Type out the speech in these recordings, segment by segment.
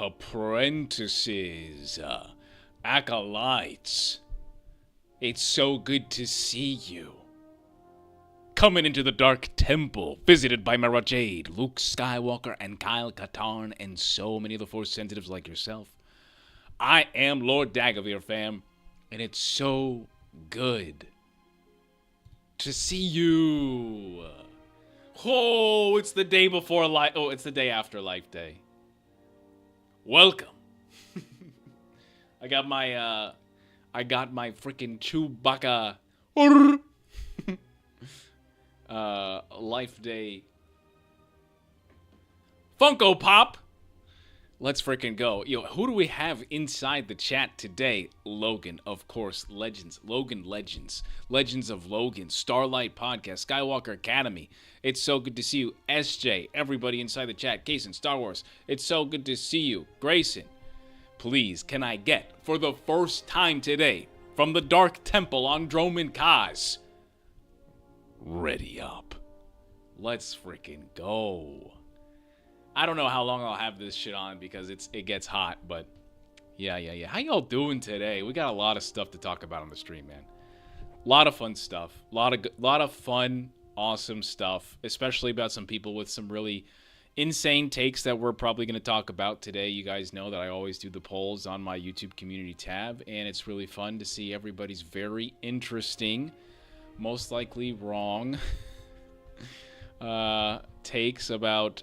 apprentices, acolytes. It's so good to see you. Coming into the Dark Temple, visited by Mara Jade, Luke Skywalker, and Kyle Katarn, and so many of the Force sensitives like yourself. I am Lord Dagovere, fam, and it's so good to see you. Oh, it's the day before life. Oh, it's the day after Life Day. Welcome. I got my freaking Chewbacca Life Day Funko Pop. Let's freaking go. Yo, who do we have inside the chat today? Logan, of course, Legends. Logan Legends. Legends of Logan. Starlight Podcast. Skywalker Academy. It's so good to see you. SJ, everybody inside the chat. Kason, Star Wars. It's so good to see you. Grayson, please, can I get, for the first time today, from the Dark Temple on Droman Kaz, ready up. Let's freaking go. I don't know how long I'll have this shit on because it gets hot, but yeah. How y'all doing today? We got a lot of stuff to talk about on the stream, man. A lot of fun stuff. A lot of fun, awesome stuff, especially about some people with some really insane takes that we're probably going to talk about today. You guys know that I always do the polls on my YouTube community tab, and it's really fun to see everybody's very interesting, most likely wrong, takes about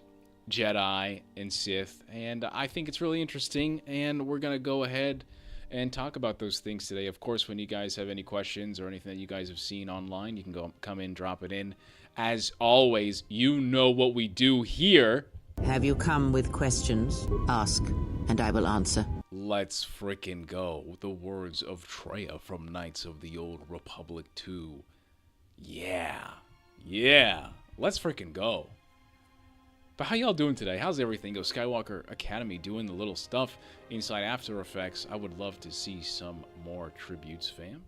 Jedi and Sith, and I think it's really interesting, and we're going to go ahead and talk about those things today. Of course, when you guys have any questions or anything that you guys have seen online, you can come in, drop it in. As always, you know what we do here. Have you come with questions? Ask, and I will answer. Let's frickin' go. The words of Treya from Knights of the Old Republic 2. Yeah. Let's frickin' go. But how y'all doing today? How's everything go? Skywalker Academy doing the little stuff inside After Effects. I would love to see some more tributes, fam.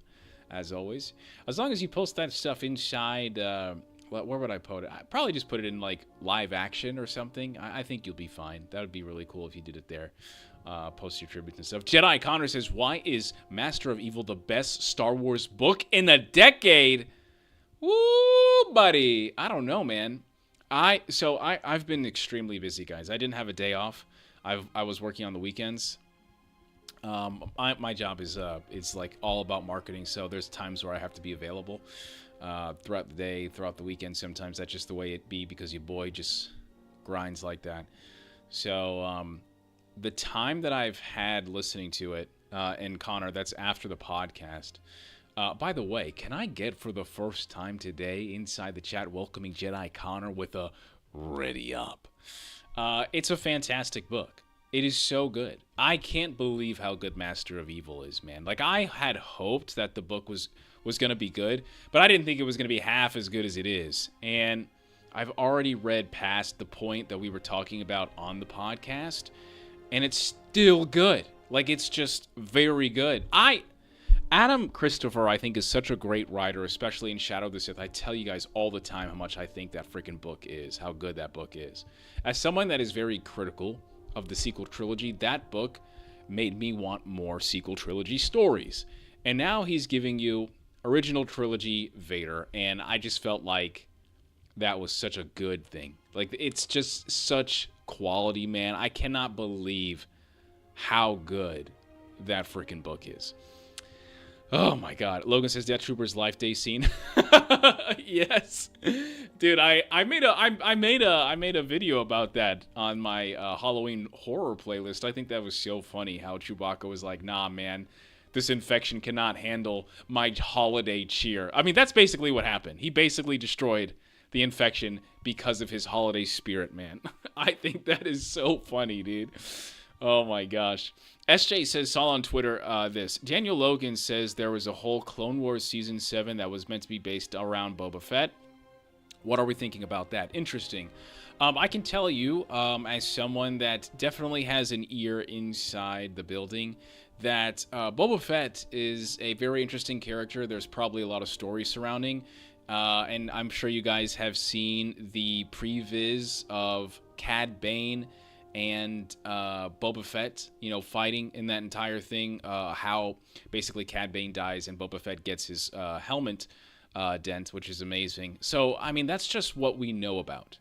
As always. As long as you post that stuff inside, where would I put it? I'd probably just put it in, like, live action or something. I think you'll be fine. That would be really cool if you did it there. Post your tributes and stuff. Jedi Connor says, why is Master of Evil the best Star Wars book in a decade? Woo, buddy. I don't know, man. I've been extremely busy, guys. I didn't have a day off. I was working on the weekends. My job is it's like all about marketing, so there's times where I have to be available throughout the day, throughout the weekend. Sometimes that's just the way it be because your boy just grinds like that. So the time that I've had listening to it, and Connor, that's after the podcast. By the way, can I get for the first time today inside the chat welcoming Jedi Connor with a ready up? It's a fantastic book. It is so good. I can't believe how good Master of Evil is, man. Like, I had hoped that the book was going to be good, but I didn't think it was going to be half as good as it is. And I've already read past the point that we were talking about on the podcast, and it's still good. Like, it's just very good. Adam Christopher, I think, is such a great writer, especially in Shadow of the Sith. I tell you guys all the time how much I think that freaking book is, how good that book is. As someone that is very critical of the sequel trilogy, that book made me want more sequel trilogy stories. And now he's giving you original trilogy Vader, and I just felt like that was such a good thing. Like, it's just such quality, man. I cannot believe how good that freaking book is. Oh my God. Logan says Death Trooper's Life Day scene. Yes. Dude, I made a video about that on my Halloween horror playlist. I think that was so funny how Chewbacca was like, "Nah, man. This infection cannot handle my holiday cheer." I mean, that's basically what happened. He basically destroyed the infection because of his holiday spirit, man. I think that is so funny, dude. Oh my gosh. SJ saw on Twitter this. Daniel Logan says there was a whole Clone Wars Season 7 that was meant to be based around Boba Fett. What are we thinking about that? Interesting. I can tell you, as someone that definitely has an ear inside the building, that Boba Fett is a very interesting character. There's probably a lot of story surrounding. And I'm sure you guys have seen the previs of Cad Bane and Boba Fett, fighting in that entire thing. How basically Cad Bane dies and Boba Fett gets his helmet dent, which is amazing. So, I mean, that's just what we know about,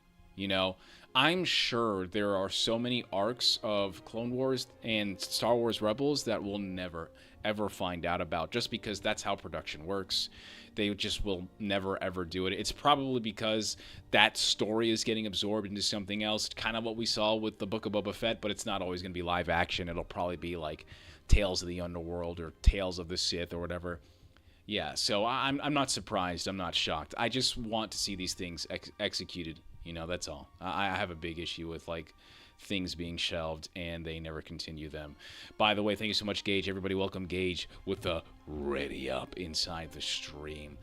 I'm sure there are so many arcs of Clone Wars and Star Wars Rebels that we'll never, ever find out about, just because that's how production works. They just will never, ever do it. It's probably because that story is getting absorbed into something else, kind of what we saw with the Book of Boba Fett, but it's not always going to be live action. It'll probably be like Tales of the Underworld or Tales of the Sith or whatever. Yeah, so I'm not surprised. I'm not shocked. I just want to see these things executed. That's all. I have a big issue with, like, things being shelved and they never continue them. By the way, thank you so much, Gage. Everybody welcome Gage with the ready up inside the stream.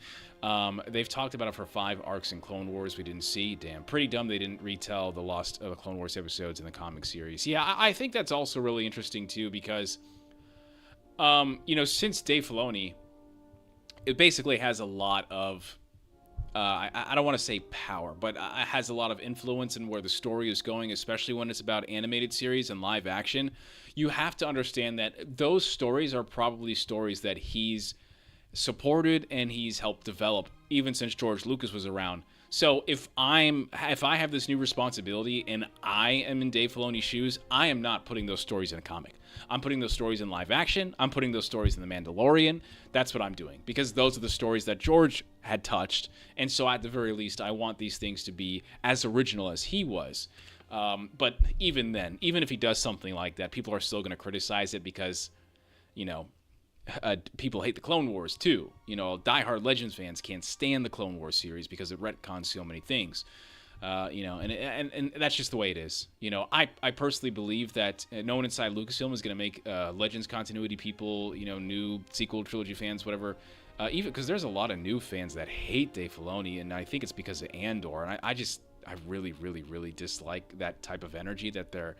They've talked about it for 5 arcs in Clone Wars we didn't see. Damn, pretty dumb they didn't retell the Lost Clone Wars episodes in the comic series. Yeah, I think that's also really interesting, too, because, since Dave Filoni, it basically has a lot of... I don't want to say power, but it has a lot of influence in where the story is going, especially when it's about animated series and live action. You have to understand that those stories are probably stories that he's supported and he's helped develop even since George Lucas was around. So if I have this new responsibility and I am in Dave Filoni's shoes, I am not putting those stories in a comic. I'm putting those stories in live action. I'm putting those stories in The Mandalorian. That's what I'm doing, because those are the stories that George had touched. And so at the very least, I want these things to be as original as he was. But even then, even if he does something like that, people are still going to criticize it because, people hate the Clone Wars too. Diehard Legends fans can't stand the Clone Wars series because it retcons so many things. And that's just the way it is. I personally believe that no one inside Lucasfilm is going to make Legends continuity people, new sequel trilogy fans, whatever. Even because there's a lot of new fans that hate Dave Filoni, and I think it's because of Andor. And I really, really, really dislike that type of energy that they're,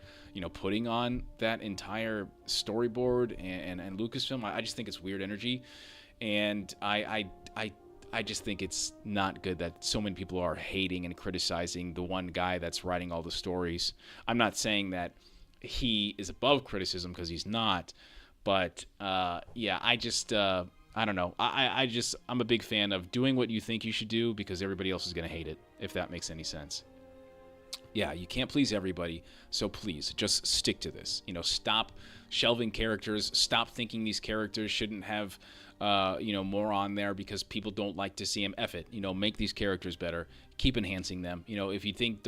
putting on that entire storyboard and Lucasfilm. I just think it's weird energy, and I just think it's not good that so many people are hating and criticizing the one guy that's writing all the stories. I'm not saying that he is above criticism, because he's not, but yeah, I don't know. I'm a big fan of doing what you think you should do because everybody else is going to hate it, if that makes any sense. Yeah, you can't please everybody, so please, just stick to this. Stop shelving characters. Stop thinking these characters shouldn't have, more on there because people don't like to see them. F it. Make these characters better. Keep enhancing them. If you think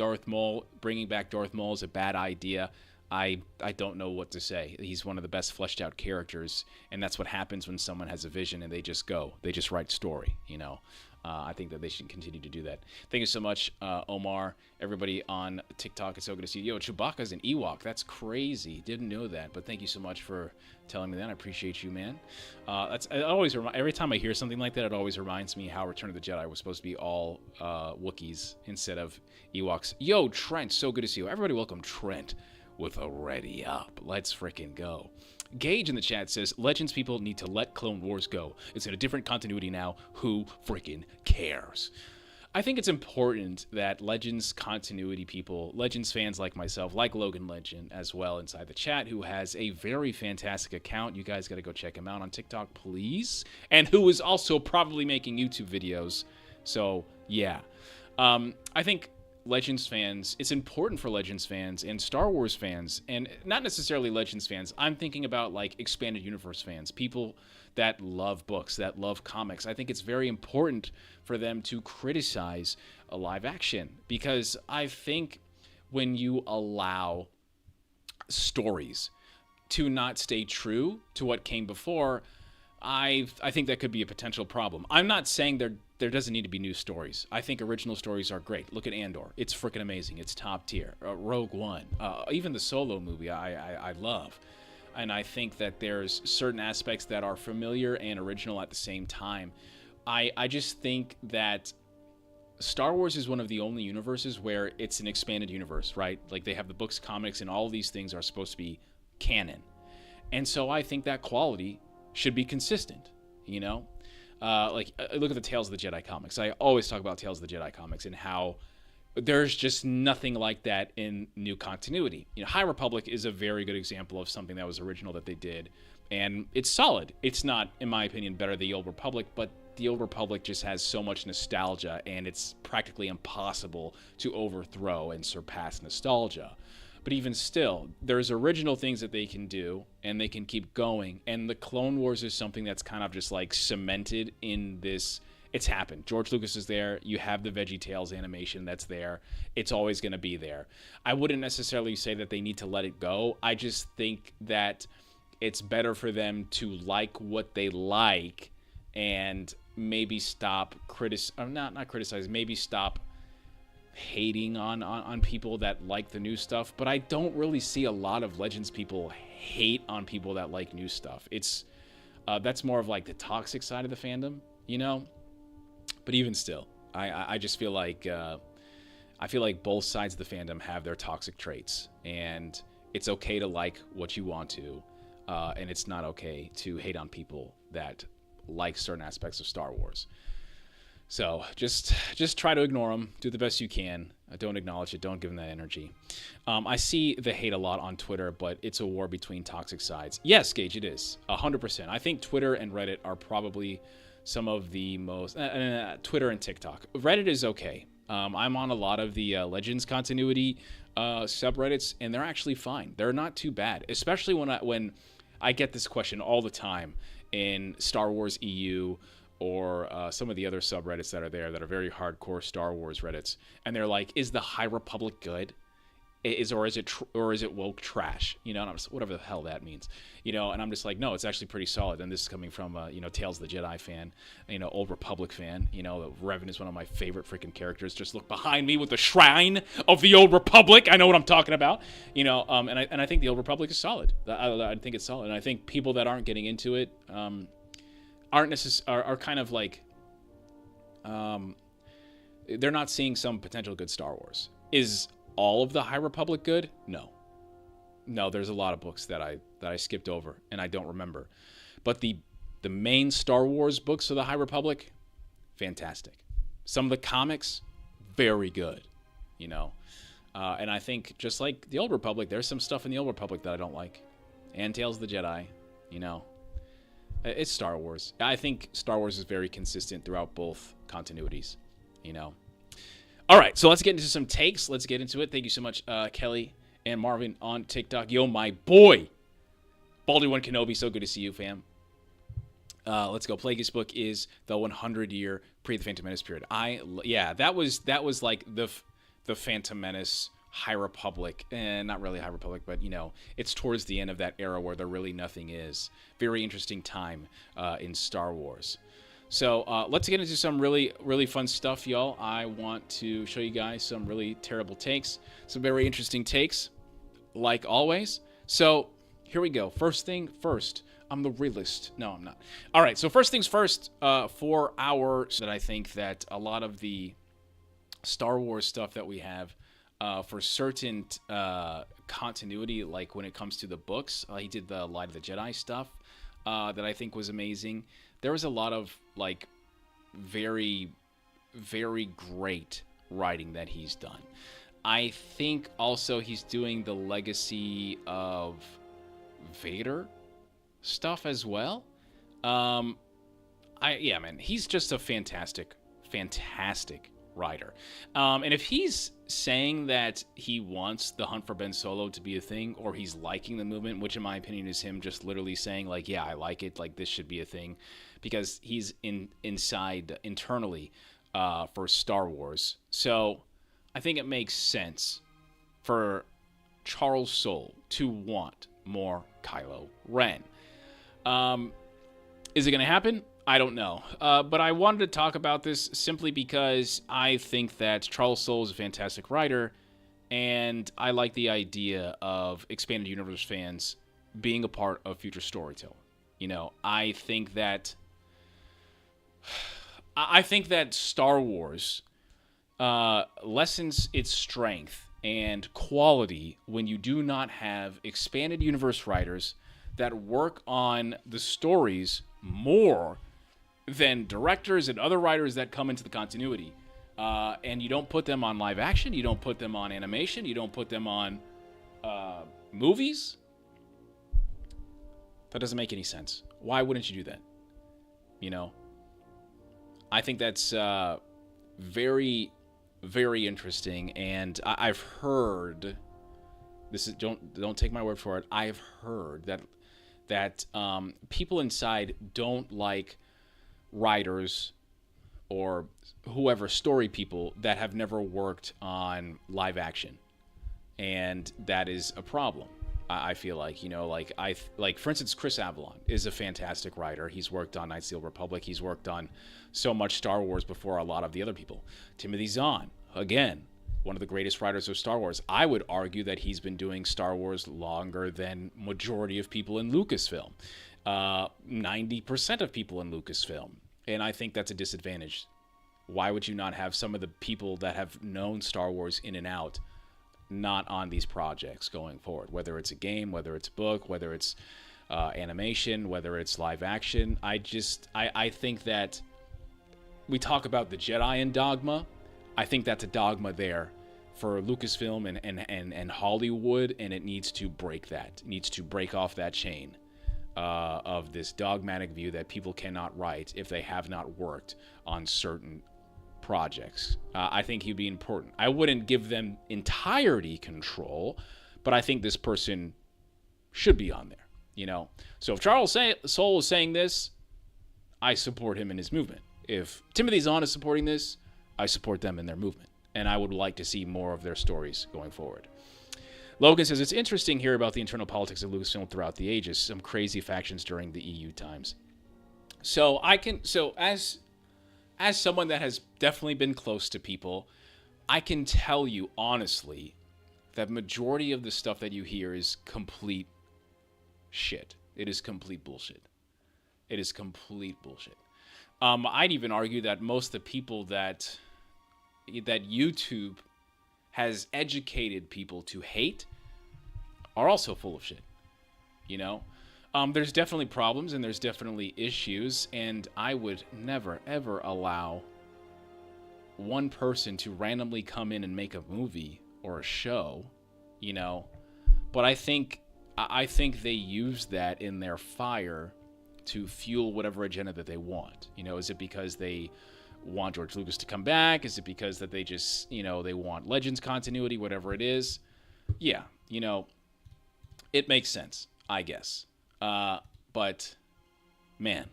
bringing back Darth Maul is a bad idea, I don't know what to say. He's one of the best fleshed out characters, and that's what happens when someone has a vision and they just write story, I think that they should continue to do that. Thank you so much, Omar. Everybody on TikTok, it's so good to see you. Yo, Chewbacca's an Ewok. That's crazy. Didn't know that, but thank you so much for telling me that. I appreciate you, man. Every time I hear something like that, it always reminds me how Return of the Jedi was supposed to be all Wookiees instead of Ewoks. Yo, Trent, so good to see you. Everybody welcome Trent with a ready up. Let's freaking go. Gage in the chat says, Legends people need to let Clone Wars go. It's in a different continuity now. Who freaking cares? I think it's important that Legends continuity people, Legends fans like myself, like Logan Legend as well inside the chat, who has a very fantastic account. You guys got to go check him out on TikTok, please. And who is also probably making YouTube videos. So, yeah. I think Legends fans, it's important for Legends fans and Star Wars fans, and not necessarily Legends fans. I'm thinking about like expanded universe fans, people that love books, that love comics. I think it's very important for them to criticize a live action, because I think when you allow stories to not stay true to what came before, I think that could be a potential problem. I'm not saying there doesn't need to be new stories. I think original stories are great. Look at Andor. It's freaking amazing. It's top tier. Rogue One. Even the Solo movie I love. And I think that there's certain aspects that are familiar and original at the same time. I just think that Star Wars is one of the only universes where it's an expanded universe, right? Like they have the books, comics, and all of these things are supposed to be canon. And so I think that quality should be consistent, look at the Tales of the Jedi comics. I always talk about Tales of the Jedi comics and how There's just nothing like that in new continuity. High Republic is a very good example of something that was original that they did, and it's solid. It's not, in my opinion, better than the Old Republic, but the Old Republic just has so much nostalgia, and it's practically impossible to overthrow and surpass nostalgia. But even still, there's original things that they can do, and they can keep going. And the Clone Wars is something that's kind of just like cemented in this. It's happened. George Lucas is there. You have the VeggieTales animation that's there. It's always going to be there. I wouldn't necessarily say that they need to let it go. I just think that it's better for them to like what they like and maybe stop not criticize, maybe stop hating on people that like the new stuff. But I don't really see a lot of Legends people hate on people that like new stuff. It's that's more of like the toxic side of the fandom, But even still, I just feel like both sides of the fandom have their toxic traits, and it's okay to like what you want to, and it's not okay to hate on people that like certain aspects of Star Wars. So just try to ignore them. Do the best you can. Don't acknowledge it. Don't give them that energy. I see the hate a lot on Twitter, but it's a war between toxic sides. Yes, Gage, it is 100%. I think Twitter and Reddit are probably some of the most Twitter and TikTok. Reddit is okay. I'm on a lot of the Legends continuity subreddits, and they're actually fine. They're not too bad, especially when I get this question all the time in Star Wars EU or some of the other subreddits that are there that are very hardcore Star Wars Reddits, and they're like, "Is the High Republic good? Or is it woke trash?" And I'm just, whatever the hell that means, and I'm just like, no, it's actually pretty solid. And this is coming from Tales of the Jedi fan, Old Republic fan. Revan is one of my favorite freaking characters. Just look behind me with the shrine of the Old Republic. I know what I'm talking about, and I think the Old Republic is solid. I think it's solid, and I think people that aren't getting into it are kind of like they're not seeing some potential good Star Wars. Is all of the High Republic good? No, there's a lot of books that I skipped over and I don't remember. But the main Star Wars books of the High Republic, fantastic. Some of the comics, very good, and I think just like the Old Republic, there's some stuff in the Old Republic that I don't like. And Tales of the Jedi, it's Star Wars. I think Star Wars is very consistent throughout both continuities, All right, so let's get into some takes. Let's get into it. Thank you so much, Kelly and Marvin on TikTok. Yo, my boy, Obi-Wan Kenobi. So good to see you, fam. Let's go. Plagueis book is the 100-year pre the Phantom Menace period. That was like the Phantom Menace High Republic, and not really High Republic, but it's towards the end of that era where there really nothing is. Very interesting time in Star Wars. So let's get into some really, really fun stuff, y'all. I want to show you guys some really terrible takes, some very interesting takes, like always. So here we go. First thing first, I'm the realist. No, I'm not. All right, so first things first, for that I think that a lot of the Star Wars stuff that we have for certain continuity, like when it comes to the books, he did the Light of the Jedi stuff that I think was amazing. There was a lot of like very, very great writing that he's done. I think also he's doing the Legacy of Vader stuff as well. Man, he's just a fantastic writer. And if he's saying that he wants the Hunt for Ben Solo to be a thing, or he's liking the movement, which in my opinion is him just literally saying like, yeah, I like it, like this should be a thing, because he's internally for Star Wars. So I think it makes sense for Charles Soule to want more Kylo Ren. Is it going to happen? I don't know. But I wanted to talk about this simply because I think that Charles Soule is a fantastic writer, and I like the idea of Expanded Universe fans being a part of future storytelling. I think that Star Wars lessens its strength and quality when you do not have Expanded Universe writers that work on the stories more than directors and other writers that come into the continuity. and you don't put them on live action, you don't put them on animation, you don't put them on movies. That doesn't make any sense. Why wouldn't you do that? You know, I think that's very, very interesting, and I've heard this is don't take my word for it. I've heard that people inside don't like writers or whoever, story people that have never worked on live action, and that is a problem. I feel like, you know, like for instance, Chris Avellone is a fantastic writer. He's worked on Knights of the Old Republic. He's worked on so much Star Wars before a lot of the other people. Timothy Zahn, again, one of the greatest writers of Star Wars. I would argue that he's been doing Star Wars longer than majority of people in Lucasfilm. 90% of people in Lucasfilm. And I think that's a disadvantage. Why would you not have some of the people that have known Star Wars in and out not on these projects going forward? Whether it's a game, whether it's a book, whether it's animation, whether it's live action. I think that we talk about the Jedi and dogma. I think that's a dogma there for Lucasfilm and Hollywood, and it needs to break that. It needs to break off that chain of this dogmatic view that people cannot write if they have not worked on certain projects. I think he'd be important. I wouldn't give them entirety control, but I think this person should be on there, you know? So if Charles Soule is saying this, I support him in his movement. If Timothy Zahn is supporting this, I support them in their movement. And I would like to see more of their stories going forward. Logan says, it's interesting here about the internal politics of Lucasfilm throughout the ages, some crazy factions during the EU times. So as someone that has definitely been close to people, I can tell you honestly that majority of the stuff that you hear is complete shit. It is complete bullshit. It is complete bullshit. I'd even argue that most of the people that YouTube has educated people to hate are also full of shit. You know? There's definitely problems and there's definitely issues, and I would never, ever allow one person to randomly come in and make a movie or a show, you know? But I think they use that in their fire to fuel whatever agenda that they want. You know, is it because they want George Lucas to come back? Is it because that they just, you know, they want Legends continuity, whatever it is? Yeah, you know, it makes sense, I guess. But man,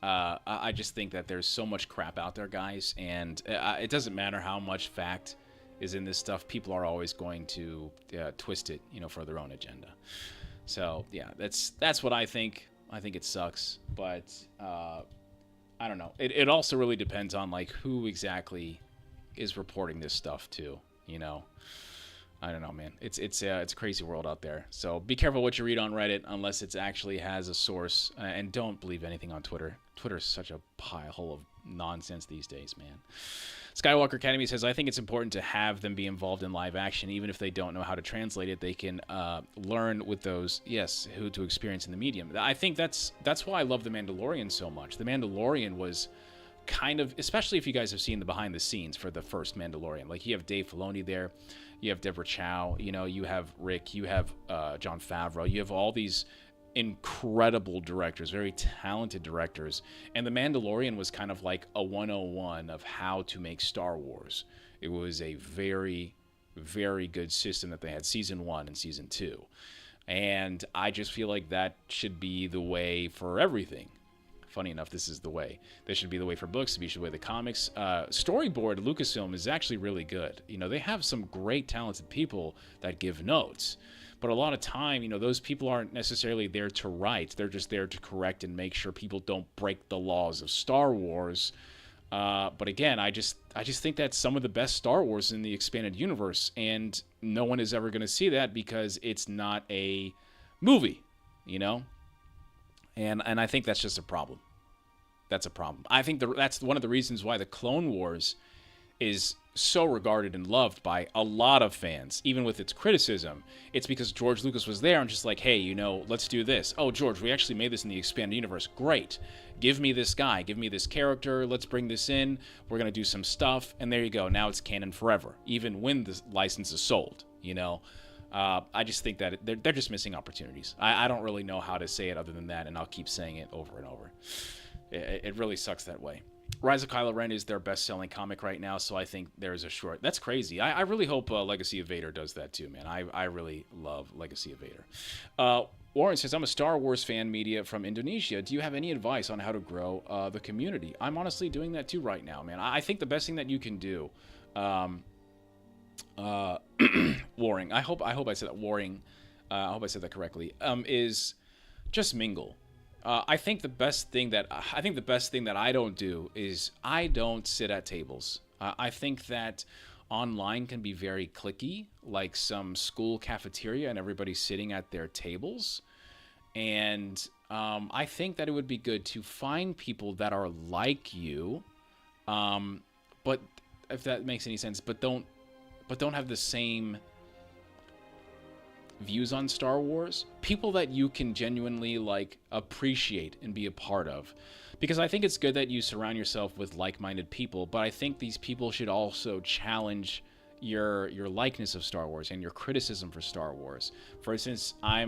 I just think that there's so much crap out there, guys, and it doesn't matter how much fact is in this stuff. People are always going to twist it, you know, for their own agenda. So yeah, that's what I think. I think it sucks, but I don't know. It also really depends on like who exactly is reporting this stuff too. You know, I don't know, man. It's a crazy world out there. So be careful what you read on Reddit unless it actually has a source, and don't believe anything on Twitter. Twitter's such a pile of nonsense these days, man. Skywalker Academy says, I think it's important to have them be involved in live action. Even if they don't know how to translate it, they can learn with those, who to experience in the medium. I think that's why I love The Mandalorian so much. The Mandalorian was kind of, especially if you guys have seen the behind the scenes for the first Mandalorian. Like, you have Dave Filoni there, you have Deborah Chow, you know, you have Rick, you have Jon Favreau, you have all these incredible directors, very talented directors, and The Mandalorian was kind of like a 101 of how to make Star Wars. It was a very, very good system that they had season 1 and season 2, and I just feel like that should be the way for everything. Funny enough, this is the way. This should be the way for books, to be the way the comics. Storyboard Lucasfilm is actually really good. You know, they have some great talented people that give notes. But a lot of time, you know, those people aren't necessarily there to write. They're just there to correct and make sure people don't break the laws of Star Wars. But again, I just think that's some of the best Star Wars in the expanded universe. And no one is ever going to see that because it's not a movie, you know? And I think that's just a problem. That's a problem. I think that's one of the reasons why the Clone Wars is so regarded and loved by a lot of fans, even with its criticism. It's because George Lucas was there and just like, hey, you know, let's do this. Oh, George, we actually made this in the expanded universe. Great. Give me this guy. Give me this character. Let's bring this in. We're going to do some stuff. And there you go. Now it's canon forever, even when the license is sold, you know. I just think that they're just missing opportunities. I don't really know how to say it other than that, and I'll keep saying it over and over. It really sucks that way. Rise of Kylo Ren is their best-selling comic right now, so I think there's a short. That's crazy. I really hope Legacy of Vader does that too, man. I really love Legacy of Vader. Warren says, I'm a Star Wars fan media from Indonesia. Do you have any advice on how to grow the community? I'm honestly doing that too right now, man. I think the best thing that you can do, Warring. I hope I said that Warring. I hope I said that correctly. Is just mingle. I think the best thing that I don't do is I don't sit at tables. I think that online can be very cliquey, like some school cafeteria, and everybody's sitting at their tables. And I think that it would be good to find people that are like you, but if that makes any sense, but don't have the same views on Star Wars, people that you can genuinely like appreciate and be a part of. Because I think it's good that you surround yourself with like-minded people, but I think these people should also challenge your likeness of Star Wars and your criticism for Star Wars. For instance, I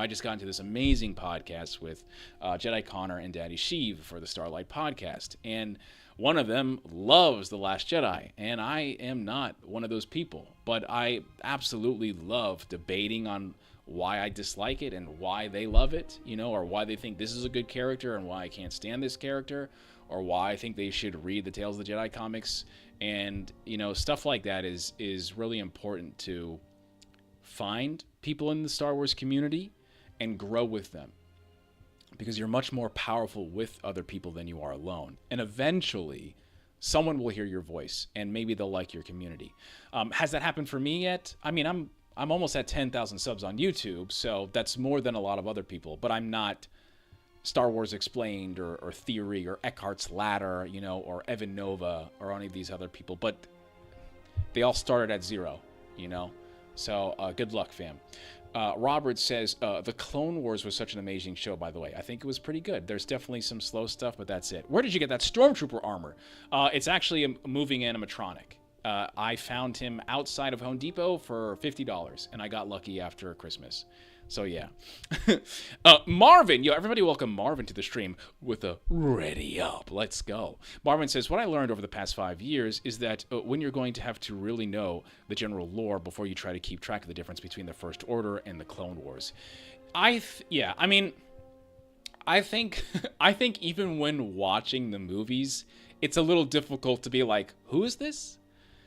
just got into this amazing podcast with Jedi Connor and Daddy Sheev for the Starlight podcast, and one of them loves The Last Jedi, and I am not one of those people. But I absolutely love debating on why I dislike it and why they love it, you know, or why they think this is a good character and why I can't stand this character, or why I think they should read the Tales of the Jedi comics. And, you know, stuff like that is really important to find people in the Star Wars community and grow with them. Because you're much more powerful with other people than you are alone. And eventually, someone will hear your voice, and maybe they'll like your community. Has that happened for me yet? I mean, I'm almost at 10,000 subs on YouTube, so that's more than a lot of other people. But I'm not Star Wars Explained or Theory or Eckhart's Ladder, you know, or Evan Nova or any of these other people. But they all started at 0, you know. So good luck, fam. Robert says, the Clone Wars was such an amazing show, by the way. I think it was pretty good. There's definitely some slow stuff, but that's it. Where did you get that Stormtrooper armor? It's actually a moving animatronic. I found him outside of Home Depot for $50, and I got lucky after Christmas. So, yeah. Marvin, everybody welcome Marvin to the stream with a ready up. Let's go. Marvin says, what I learned over the past 5 years is that when you're going to have to really know the general lore before you try to keep track of the difference between the First Order and the Clone Wars. I think even when watching the movies, it's a little difficult to be like, who is this?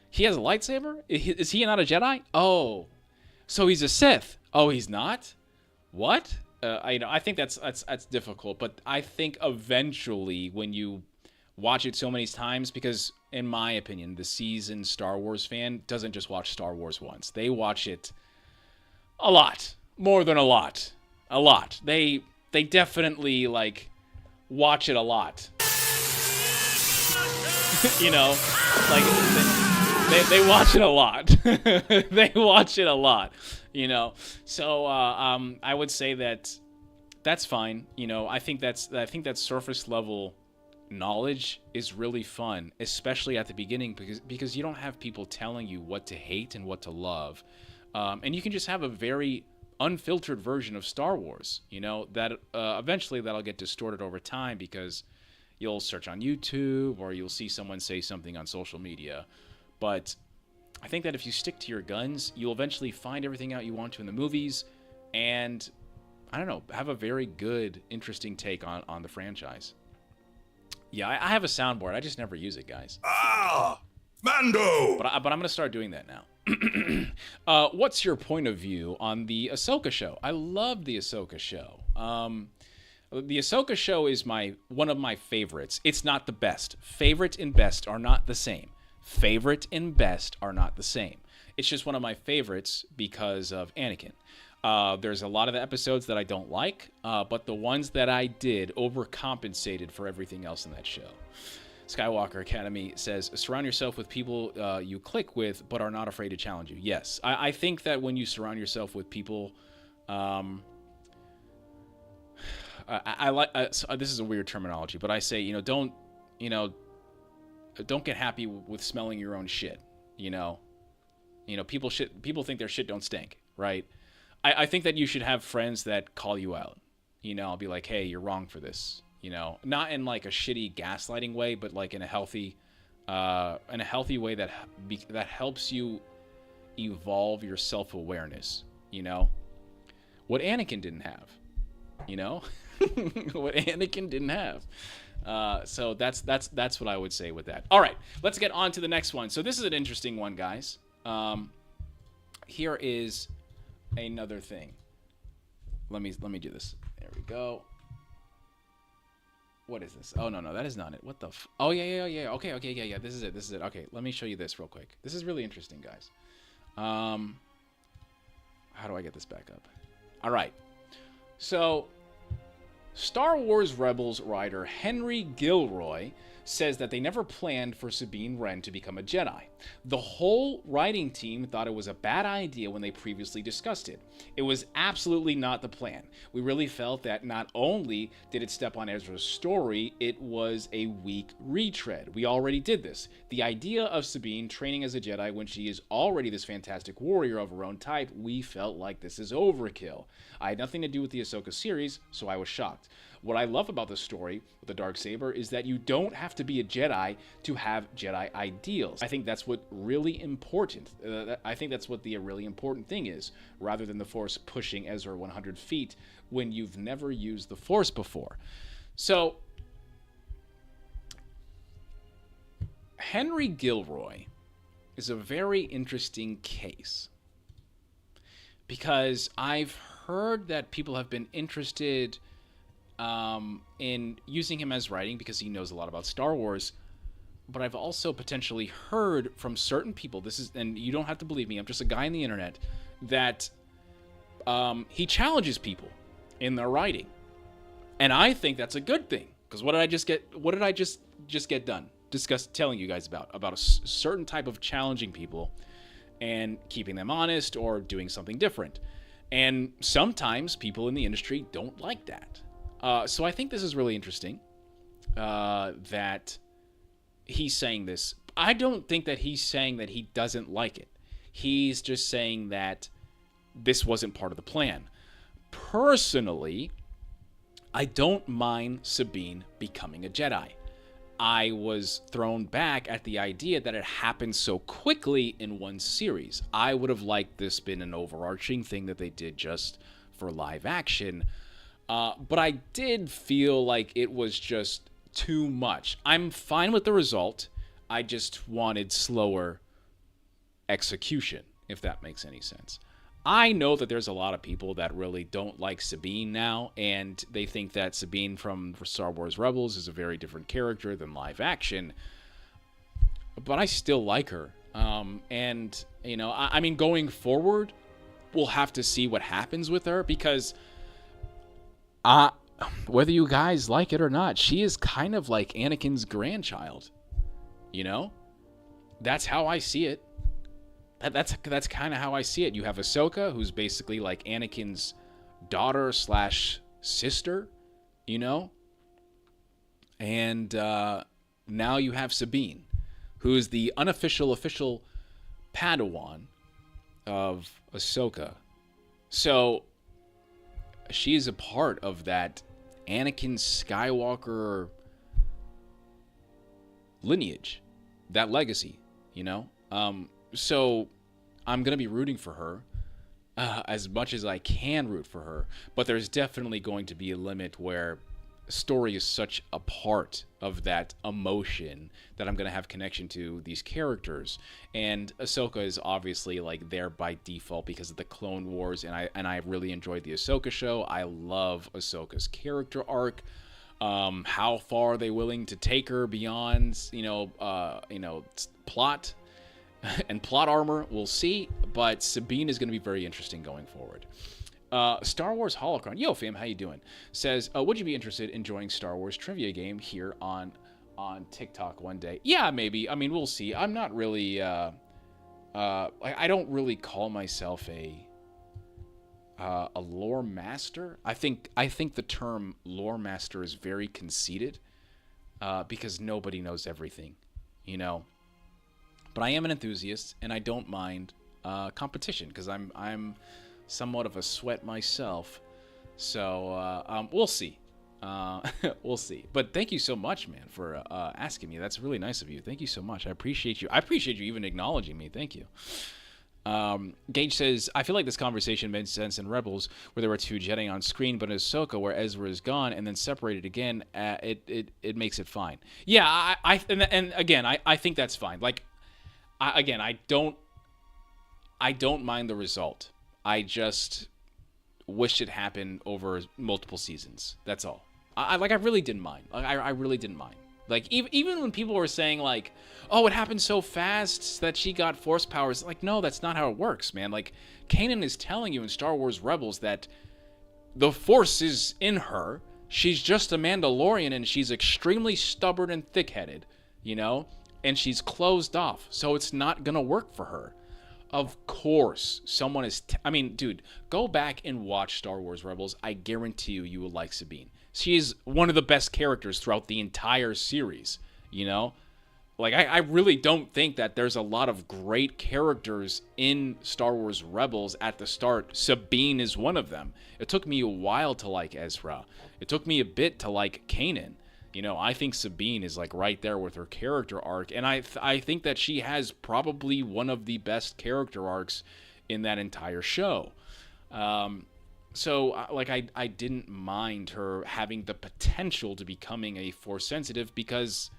He has a lightsaber? Is he not a Jedi? Oh, so he's a Sith. Oh, he's not? What? I think that's difficult, but I think eventually when you watch it so many times, because in my opinion, the seasoned Star Wars fan doesn't just watch Star Wars once. They watch it a lot. More than a lot. A lot. They definitely, like, watch it a lot. You know? Like, they watch it a lot. They watch it a lot, you know. So I would say that's fine. You know, I think that surface level knowledge is really fun, especially at the beginning, because you don't have people telling you what to hate and what to love, and you can just have a very unfiltered version of Star Wars. You know that eventually that'll get distorted over time because you'll search on YouTube or you'll see someone say something on social media. But I think that if you stick to your guns, you'll eventually find everything out you want to in the movies and, I don't know, have a very good, interesting take on the franchise. Yeah, I have a soundboard. I just never use it, guys. Ah! Mando! But I'm going to start doing that now. What's your point of view on the Ahsoka show? I love the Ahsoka show. The Ahsoka show is one of my favorites. It's not the best. Favorite and best are not the same. Favorite and best are not the same. It's just one of my favorites because of Anakin. There's a lot of the episodes that I don't like, but the ones that I did overcompensated for everything else in that show. Skywalker Academy says, surround yourself with people you click with but are not afraid to challenge you. Yes, I think that when you surround yourself with people, I like this is a weird terminology, but I say, don't get happy with smelling your own shit. People think their shit don't stink, right? I think that you should have friends that call you out. I'll be like, hey, you're wrong for this. Not in like a shitty gaslighting way, but like in a healthy way that helps you evolve your self-awareness. What Anakin didn't have. What Anakin didn't have. So that's what I would say with that. All right, let's get on to the next one. So this is an interesting one, guys. Here is another thing. Let me do this. There we go. What is this? Oh, no, that is not it. What the oh, yeah. Okay, yeah. This is it. Okay, let me show you this real quick. This is really interesting, guys. How do I get this back up? All right. So, Star Wars Rebels writer Henry Gilroy says that they never planned for Sabine Wren to become a Jedi. The whole writing team thought it was a bad idea when they previously discussed it. It was absolutely not the plan. We really felt that not only did it step on Ezra's story, it was a weak retread. We already did this. The idea of Sabine training as a Jedi when she is already this fantastic warrior of her own type, we felt like this is overkill. I had nothing to do with the Ahsoka series, so I was shocked. What I love about the story with the Darksaber is that you don't have to be a Jedi to have Jedi ideals. I think that's what really important. I think that's what the really important thing is, rather than the Force pushing Ezra 100 feet when you've never used the Force before. So, Henry Gilroy is a very interesting case because I've heard that people have been interested in using him as writing because he knows a lot about Star Wars, but I've also potentially heard from certain people, and you don't have to believe me, I'm just a guy on the internet, that he challenges people in their writing. And I think that's a good thing, because what did I just get done telling you guys about a certain type of challenging people and keeping them honest or doing something different. And sometimes people in the industry don't like that. So I think this is really interesting that he's saying this. I don't think that he's saying that he doesn't like it. He's just saying that this wasn't part of the plan. Personally, I don't mind Sabine becoming a Jedi. I was thrown back at the idea that it happened so quickly in one series. I would have liked this been an overarching thing that they did just for live action. But I did feel like it was just too much. I'm fine with the result. I just wanted slower execution, if that makes any sense. I know that there's a lot of people that really don't like Sabine now, and they think that Sabine from Star Wars Rebels is a very different character than live action. But I still like her. And, I mean, going forward, we'll have to see what happens with her, because whether you guys like it or not, she is kind of like Anakin's grandchild. That's how I see it. That's kind of how I see it. You have Ahsoka, who's basically like Anakin's daughter / sister, and now you have Sabine, who is the official Padawan of Ahsoka. So she is a part of that Anakin Skywalker lineage, that legacy, So I'm going to be rooting for her as much as I can root for her. But there's definitely going to be a limit where story is such a part of that emotion that I'm going to have connection to these characters. And Ahsoka is obviously like there by default because of the Clone Wars. And I really enjoyed the Ahsoka show. I love Ahsoka's character arc. How far are they willing to take her beyond, plot and plot armor, we'll see, but Sabine is going to be very interesting going forward. Star Wars Holocron, yo fam, how you doing? Says, would you be interested in joining Star Wars trivia game here on on TikTok one day. Yeah, maybe. I mean, we'll see. I'm not really I don't really call myself a lore master. I think the term lore master is very conceited, because nobody knows everything, you know. But I am an enthusiast, and I don't mind competition, because I'm somewhat of a sweat myself. So we'll see. We'll see. But thank you so much, man, for asking me. That's really nice of you. Thank you so much. I appreciate you. I appreciate you even acknowledging me. Thank you. Gage says, I feel like this conversation made sense in Rebels, where there were 2 Jedi on screen, but in Ahsoka, where Ezra is gone and then separated again, it makes it fine. Yeah, and again, I think that's fine. Like, I don't mind the result. I just wish it happened over multiple seasons. That's all. I really didn't mind. I really didn't mind. Like, even when people were saying, like, oh, it happened so fast that she got force powers. Like, no, that's not how it works, man. Like, Kanan is telling you in Star Wars Rebels that the force is in her. She's just a Mandalorian, and she's extremely stubborn and thick-headed, you know? And she's closed off, so it's not gonna work for her. Of course, someone is... I mean, dude, go back and watch Star Wars Rebels. I guarantee you will like Sabine. She is one of the best characters throughout the entire series, you know? Like, I really don't think that there's a lot of great characters in Star Wars Rebels at the start. Sabine is one of them. It took me a while to like Ezra. It took me a bit to like Kanan. You know, I think Sabine is, like, right there with her character arc. And I think that she has probably one of the best character arcs in that entire show. So, like, I didn't mind her having the potential to becoming a Force sensitive, because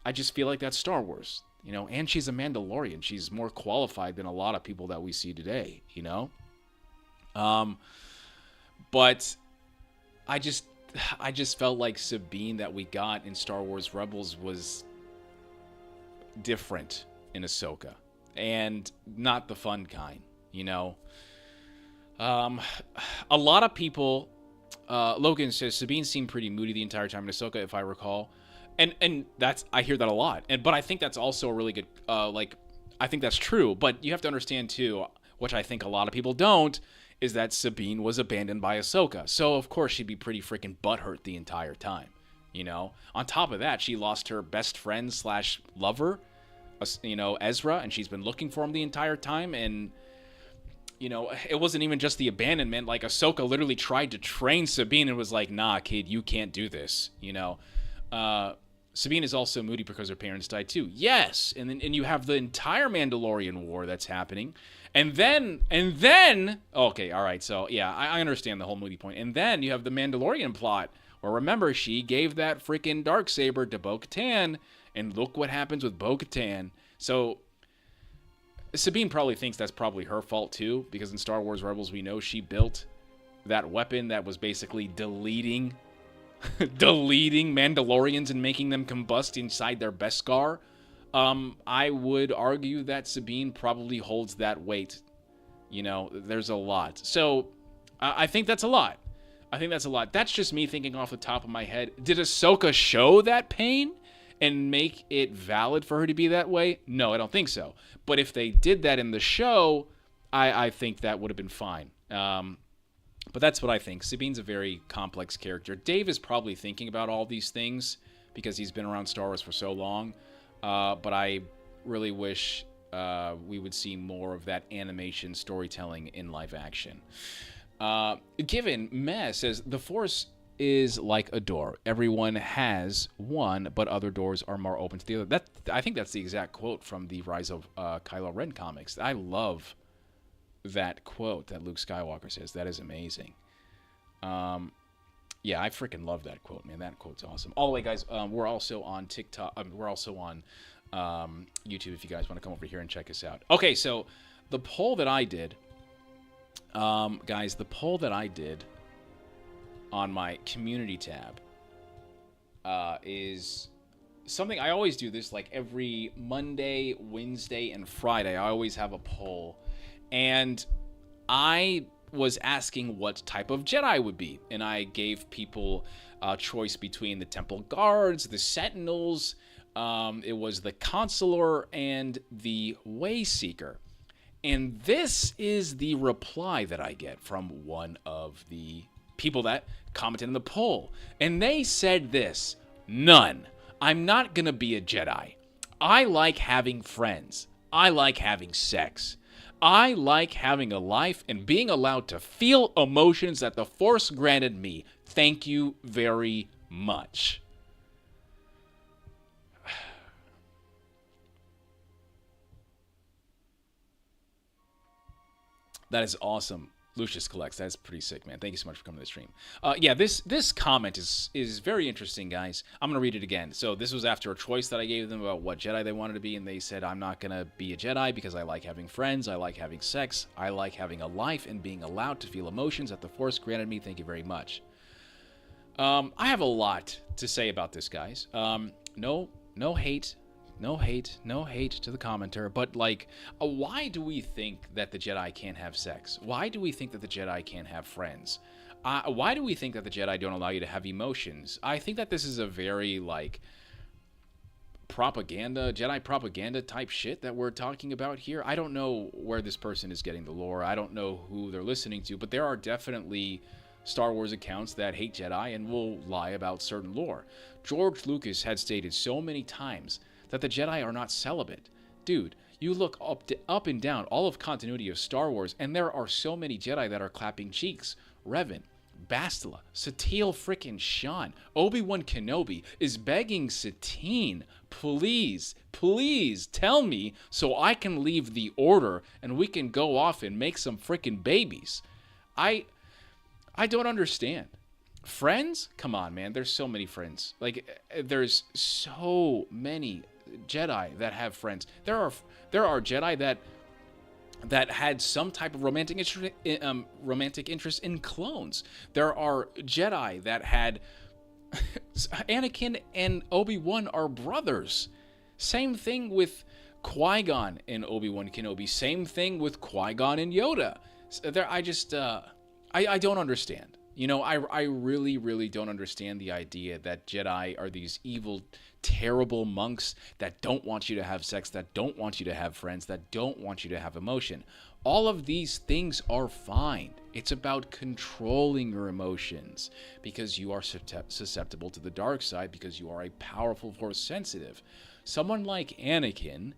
I just feel like that's Star Wars, you know, and she's a Mandalorian. She's more qualified than a lot of people that we see today, you know? But I just felt like Sabine that we got in Star Wars Rebels was different in Ahsoka, and not the fun kind, you know? A lot of people, Logan says, Sabine seemed pretty moody the entire time in Ahsoka, if I recall. And that's, I hear that a lot. But I think that's also a really good, I think that's true. But you have to understand, too, which I think a lot of people don't, is that Sabine was abandoned by Ahsoka. So, of course, she'd be pretty freaking butthurt the entire time, you know? On top of that, she lost her best friend / lover, you know, Ezra, and she's been looking for him the entire time. And, you know, it wasn't even just the abandonment. Like, Ahsoka literally tried to train Sabine and was like, nah, kid, you can't do this, you know? Sabine is also moody because her parents died too. Yes, and you have the entire Mandalorian war that's happening. And then, okay, all right, so yeah, I understand the whole moody point. And then you have the Mandalorian plot, where remember, she gave that freaking Darksaber to Bo-Katan, and look what happens with Bo-Katan. So, Sabine probably thinks that's probably her fault too, because in Star Wars Rebels, we know she built that weapon that was basically deleting Mandalorians and making them combust inside their Beskar. I would argue that Sabine probably holds that weight. You know, there's a lot. So, I think that's a lot. That's just me thinking off the top of my head. Did Ahsoka show that pain and make it valid for her to be that way? No, I don't think so. But if they did that in the show, I think that would have been fine. But that's what I think. Sabine's a very complex character. Dave is probably thinking about all these things because he's been around Star Wars for so long. But I really wish we would see more of that animation storytelling in live action. Given Meh says, the Force is like a door. Everyone has one, but other doors are more open to the other. I think that's the exact quote from the Rise of Kylo Ren comics. I love that quote that Luke Skywalker says. That is amazing. Yeah, I freaking love that quote, man. That quote's awesome. All the way, guys, we're also on TikTok. We're also on YouTube if you guys want to come over here and check us out. Okay, so the poll that I did, guys, on my community tab is something I always do this, like every Monday, Wednesday, and Friday. I always have a poll. And I was asking what type of Jedi would be, and I gave people a choice between the Temple Guards, the Sentinels, it was the Consular, and the Wayseeker. And this is the reply that I get from one of the people that commented in the poll. And they said this: none. I'm not gonna be a Jedi. I like having friends. I like having sex. I like having a life and being allowed to feel emotions that the Force granted me. Thank you very much. That is awesome. Lucius Collects. That's pretty sick, man. Thank you so much for coming to the stream. Yeah, this comment is very interesting, guys. I'm going to read it again. So this was after a choice that I gave them about what Jedi they wanted to be, and they said, I'm not going to be a Jedi because I like having friends, I like having sex, I like having a life and being allowed to feel emotions that the Force granted me. Thank you very much. I have a lot to say about this, guys. No hate. No hate to the commenter, but like, why do we think that the Jedi can't have sex? Why do we think that the Jedi can't have friends? Why do we think that the Jedi don't allow you to have emotions? I think that this is a very, like, propaganda, Jedi propaganda type shit that we're talking about here. I don't know where this person is getting the lore. I don't know who they're listening to, but there are definitely Star Wars accounts that hate Jedi and will lie about certain lore. George Lucas had stated so many times that the Jedi are not celibate. Dude, you look up and down all of continuity of Star Wars, and there are so many Jedi that are clapping cheeks. Revan, Bastila, Satele frickin' Shan, Obi-Wan Kenobi is begging Satine, please tell me so I can leave the Order and we can go off and make some frickin' babies. I don't understand. Friends? Come on, man. There's so many friends. Like, there's so many Jedi that have friends. There are Jedi that had some type of romantic interest in clones. There are Jedi that had Anakin and Obi-Wan are brothers. Same thing with Qui-Gon and Obi-Wan Kenobi. Same thing with Qui-Gon and Yoda. I don't understand. You know, I really don't understand the idea that Jedi are these evil, terrible monks that don't want you to have sex, that don't want you to have friends, that don't want you to have emotion. All of these things are fine. It's about controlling your emotions because you are susceptible to the dark side, because you are a powerful Force sensitive. Someone like Anakin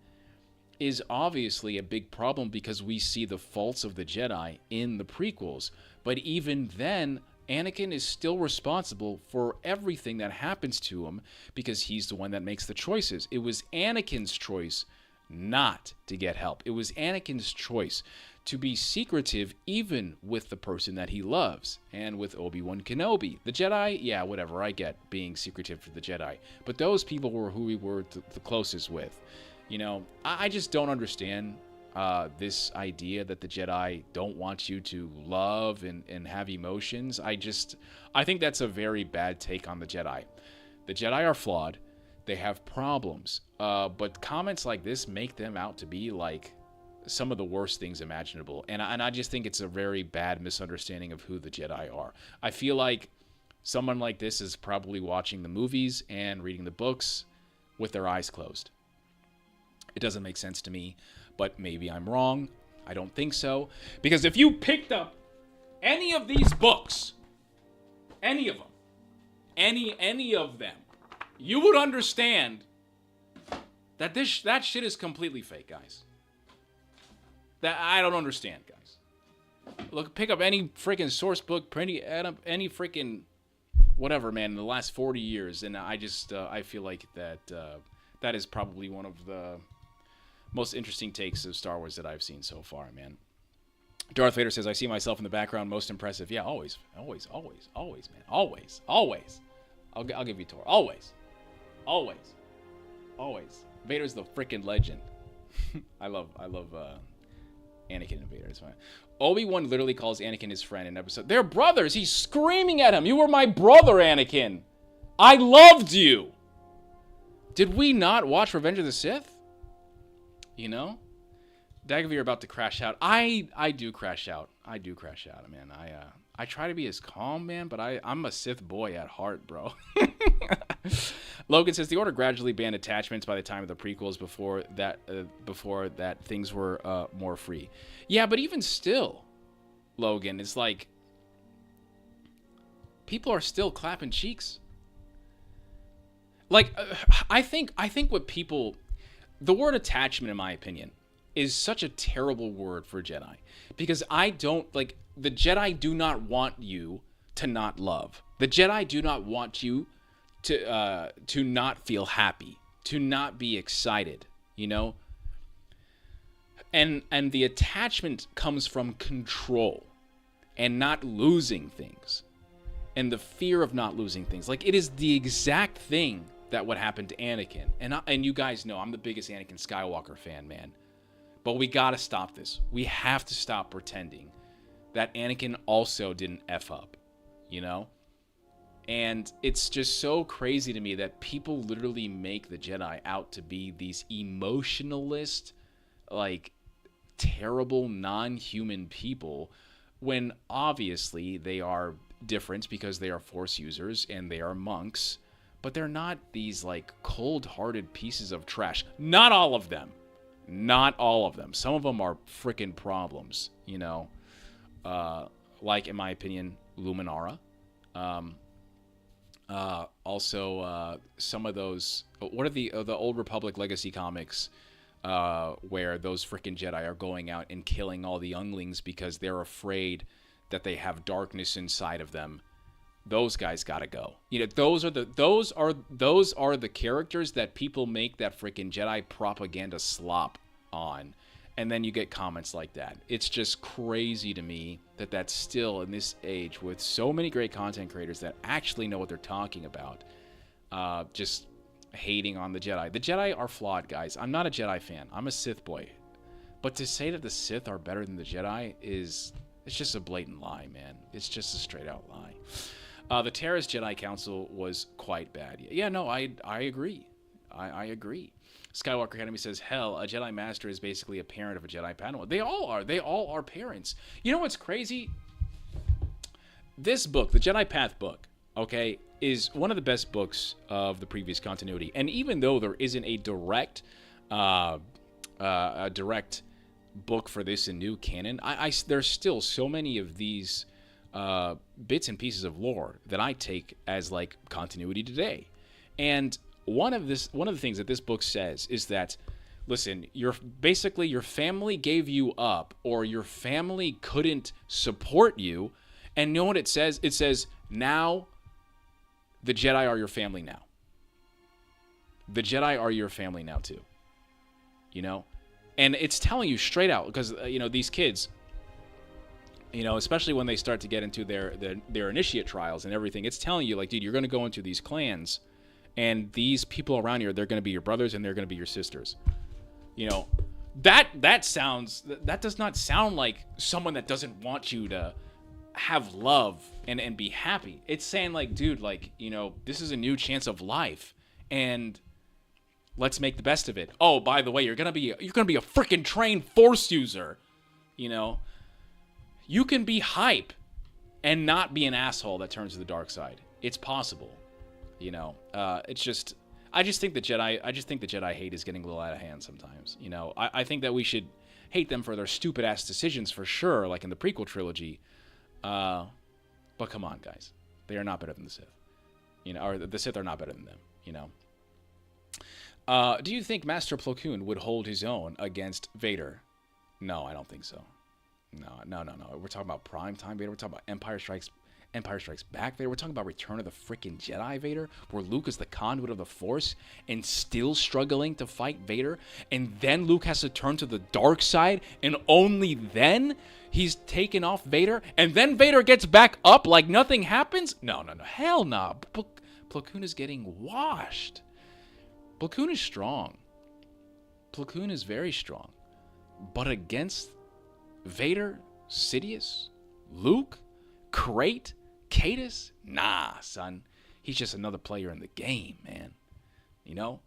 is obviously a big problem because we see the faults of the Jedi in the prequels. But even then, Anakin is still responsible for everything that happens to him because he's the one that makes the choices. It was Anakin's choice not to get help. It was Anakin's choice to be secretive even with the person that he loves. And with Obi-Wan Kenobi, the Jedi, yeah, whatever, I get being secretive for the Jedi. But those people were who we were the closest with. You know, I just don't understand this idea that the Jedi don't want you to love and have emotions. I think that's a very bad take on the Jedi. The Jedi are flawed. They have problems. But comments like this make them out to be like some of the worst things imaginable. And I just think it's a very bad misunderstanding of who the Jedi are. I feel like someone like this is probably watching the movies and reading the books with their eyes closed. It doesn't make sense to me. But maybe I'm wrong. I don't think so. Because if you picked up any of these books, any of them, any of them, you would understand that that shit is completely fake, guys. That I don't understand, guys. Look, pick up any freaking source book, any freaking whatever, man, in the last 40 years, and I feel like that is probably one of the most interesting takes of Star Wars that I've seen so far, man. Darth Vader says, I see myself in the background, most impressive. Yeah, always, man. Always. I'll give you Tor. Always. Vader's the freaking legend. I love Anakin and Vader. It's fine. Obi-Wan literally calls Anakin his friend in episode. They're brothers. He's screaming at him. You were my brother, Anakin. I loved you. Did we not watch Revenge of the Sith? You know? Dagovere about to crash out. I do crash out. I do crash out, man. I try to be as calm, man, but I'm a Sith boy at heart, bro. Logan says the Order gradually banned attachments by the time of the prequels. Before that, things were more free. Yeah, but even still, Logan, it's like people are still clapping cheeks. Like, I think what people, the word attachment, in my opinion, is such a terrible word for Jedi, because I don't like, the Jedi do not want you to not love. The Jedi do not want you to not feel happy, to not be excited, you know? And the attachment comes from control and not losing things, and the fear of not losing things. Like, it is the exact thing that would happen to Anakin. And you guys know I'm the biggest Anakin Skywalker fan, man. But we gotta stop this. We have to stop pretending that Anakin also didn't F up, you know? And it's just so crazy to me that people literally make the Jedi out to be these emotionalist, like, terrible, non-human people, when obviously they are different because they are Force users and they are monks, but they're not these, like, cold-hearted pieces of trash. Not all of them. Not all of them. Some of them are freaking problems, you know? Like, in my opinion, Luminara. Also, some of those... What are the Old Republic Legacy comics where those freaking Jedi are going out and killing all the younglings because they're afraid that they have darkness inside of them? Those guys gotta go. You know, those are the characters that people make that freaking Jedi propaganda slop on, and then you get comments like that. It's just crazy to me that that's still in this age with so many great content creators that actually know what they're talking about, just hating on the Jedi. The Jedi are flawed, guys. I'm not a Jedi fan. I'm a Sith boy, but to say that the Sith are better than the Jedi it's just a blatant lie, man. It's just a straight out lie. The Terrace Jedi Council was quite bad. Yeah, no, I agree. I agree. Skywalker Academy says, hell, a Jedi Master is basically a parent of a Jedi Padawan. They all are. They all are parents. You know what's crazy? This book, the Jedi Path book, okay, is one of the best books of the previous continuity. And even though there isn't a direct book for this in new canon, there's still so many of these bits and pieces of lore that I take as like continuity today. And one of the things that this book says is that, listen, your family gave you up, or your family couldn't support you, and you know what it says? It says, now the Jedi are your family now. The Jedi are your family now too. You know? And it's telling you straight out, because you know, these kids, you know, especially when they start to get into their initiate trials and everything, it's telling you, like, dude, you're going to go into these clans, and these people around here, they're going to be your brothers and they're going to be your sisters. You know, that does not sound like someone that doesn't want you to have love and be happy. It's saying, like, dude, like, you know, this is a new chance of life, and let's make the best of it. Oh, by the way, you're going to be a freaking trained Force user, you know? You can be hype and not be an asshole that turns to the dark side. It's possible, you know. I just think the Jedi hate is getting a little out of hand sometimes. You know, I think that we should hate them for their stupid ass decisions for sure, like in the prequel trilogy. But come on, guys, they are not better than the Sith. You know, or the Sith are not better than them. You know. Do you think Master Plo Koon would hold his own against Vader? No, I don't think so. No. We're talking about primetime Vader. We're talking about Empire Strikes Back Vader. We're talking about Return of the freaking Jedi Vader, where Luke is the conduit of the Force and still struggling to fight Vader. And then Luke has to turn to the dark side, and only then he's taken off Vader. And then Vader gets back up like nothing happens? No. Hell no. Plo Koon is getting washed. Plo Koon is strong. Plo Koon is very strong. But against Vader, Sidious, Luke, Crate, Cadus? Nah, son. He's just another player in the game, man. You know?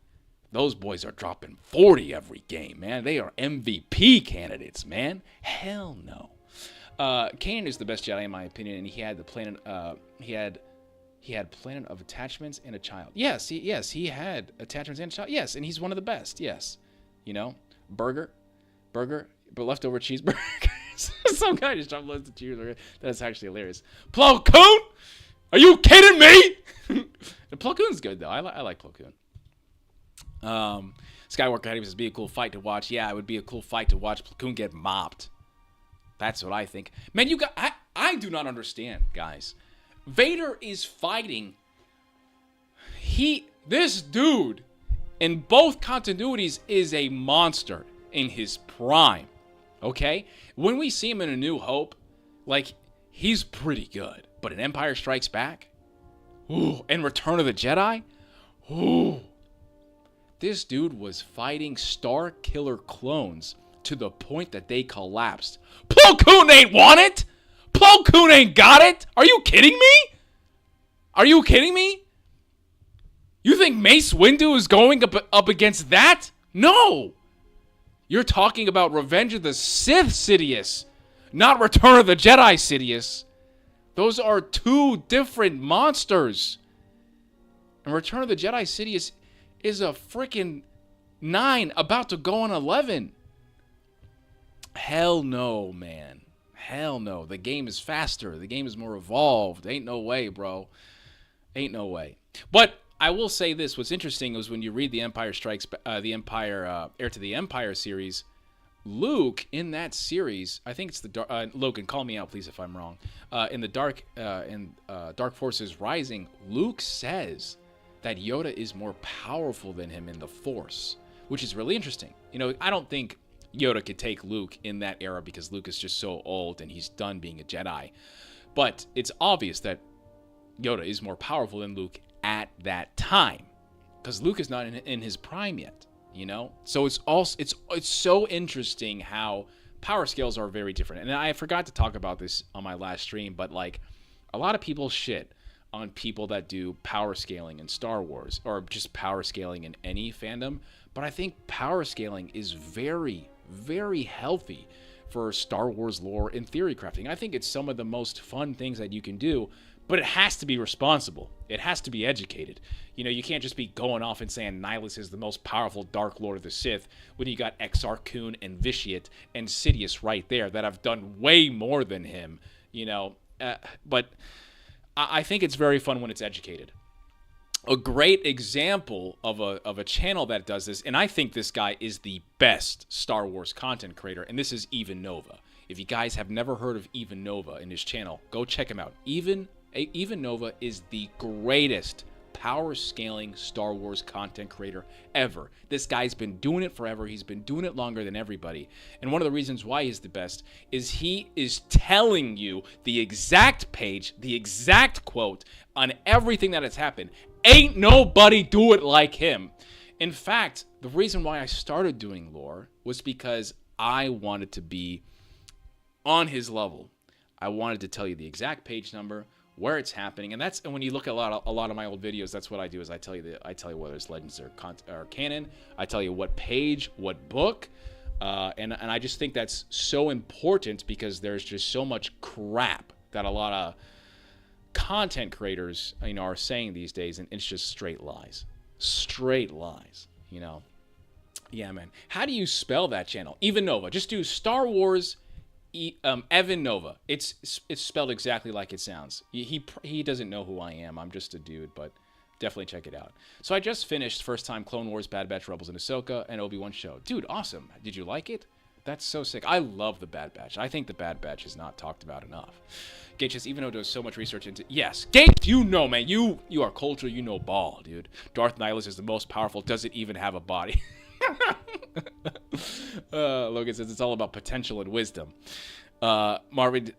those boys are dropping 40 every game, man. They are MVP candidates, man. Hell no. Kanan is the best Jedi in my opinion, and he had the planet. He had planet of attachments and a child. Yes, he had attachments and a child. Yes, and he's one of the best. Yes, you know, burger, but leftover cheeseburgers. Some guy just dropped loads of cheeseburgers. That's actually hilarious. Plo Koon, are you kidding me? Plo Koon's good though. I like Plo Koon. Skywalker Heady says, be a cool fight to watch. Yeah, it would be a cool fight to watch Plo Koon get mopped. That's what I think. Man, I do not understand, guys. Vader is fighting. This dude, in both continuities, is a monster in his prime. Okay? When we see him in A New Hope, like, he's pretty good. But in Empire Strikes Back, ooh, and Return of the Jedi, ooh. This dude was fighting Star Killer clones to the point that they collapsed. Plo Koon ain't want it! Plo Koon ain't got it! Are you kidding me? Are you kidding me? You think Mace Windu is going up against that? No! You're talking about Revenge of the Sith Sidious, not Return of the Jedi Sidious. Those are two different monsters. And Return of the Jedi Sidious is a freaking 9 about to go on 11. Hell no, man. Hell no. The game is faster. The game is more evolved. Ain't no way, bro. Ain't no way. But I will say this. What's interesting was when you read the Empire Heir to the Empire series, Luke in that series, I think it's the Logan, call me out please if I'm wrong. In the Dark Forces Rising, Luke says that Yoda is more powerful than him in the Force, which is really interesting. You know, I don't think Yoda could take Luke in that era because Luke is just so old and he's done being a Jedi. But it's obvious that Yoda is more powerful than Luke at that time because Luke is not in his prime yet, you know? So it's so interesting how power scales are very different. And I forgot to talk about this on my last stream, but like a lot of people shit on people that do power scaling in Star Wars or just power scaling in any fandom. But I think power scaling is very, very healthy for Star Wars lore and theory crafting. I think it's some of the most fun things that you can do, but it has to be responsible. It has to be educated. You know, you can't just be going off and saying Nihilus is the most powerful Dark Lord of the Sith when you got Exar Kun and Vitiate and Sidious right there that have done way more than him, you know. But I think it's very fun when it's educated. A great example of a channel that does this, and I think this guy is the best Star Wars content creator, and this is Even Nova. If you guys have never heard of Even Nova in his channel, go check him out. Even Nova is the greatest power scaling Star Wars content creator ever. This guy's been doing it forever. He's been doing it longer than everybody. And one of the reasons why he's the best is he is telling you the exact page, the exact quote on everything that has happened. Ain't nobody do it like him. In fact, the reason why I started doing lore was because I wanted to be on his level. I wanted to tell you the exact page number, where it's happening, and when you look at a lot of my old videos, that's what I do. Is I tell you whether it's Legends or canon. I tell you what page, what book, and I just think that's so important because there's just so much crap that a lot of content creators, you know, are saying these days, and it's just straight lies, you know. Yeah, man. How do you spell that channel? Even Nova. Just do Star Wars. Evan Nova. It's spelled exactly like it sounds. He doesn't know who I am. I'm just a dude, but definitely check it out. So I just finished first time Clone Wars, Bad Batch, Rebels, and Ahsoka, and Obi-Wan show. Dude, awesome. Did you like it? That's so sick. I love the Bad Batch. I think the Bad Batch is not talked about enough. Gates, even though does so much research into... Yes, Gates, you know, man. You are culture, you know ball, dude. Darth Nihilus is the most powerful. Doesn't even have a body. Logan says it's all about potential and wisdom. Marvin,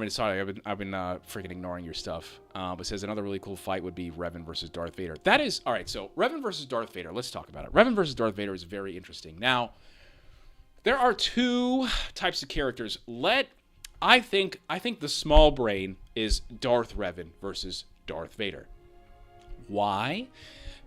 sorry, I've been freaking ignoring your stuff. But says another really cool fight would be Revan versus Darth Vader. That is all right. So Revan versus Darth Vader. Let's talk about it. Revan versus Darth Vader is very interesting. Now, there are two types of characters. I think the small brain is Darth Revan versus Darth Vader. Why?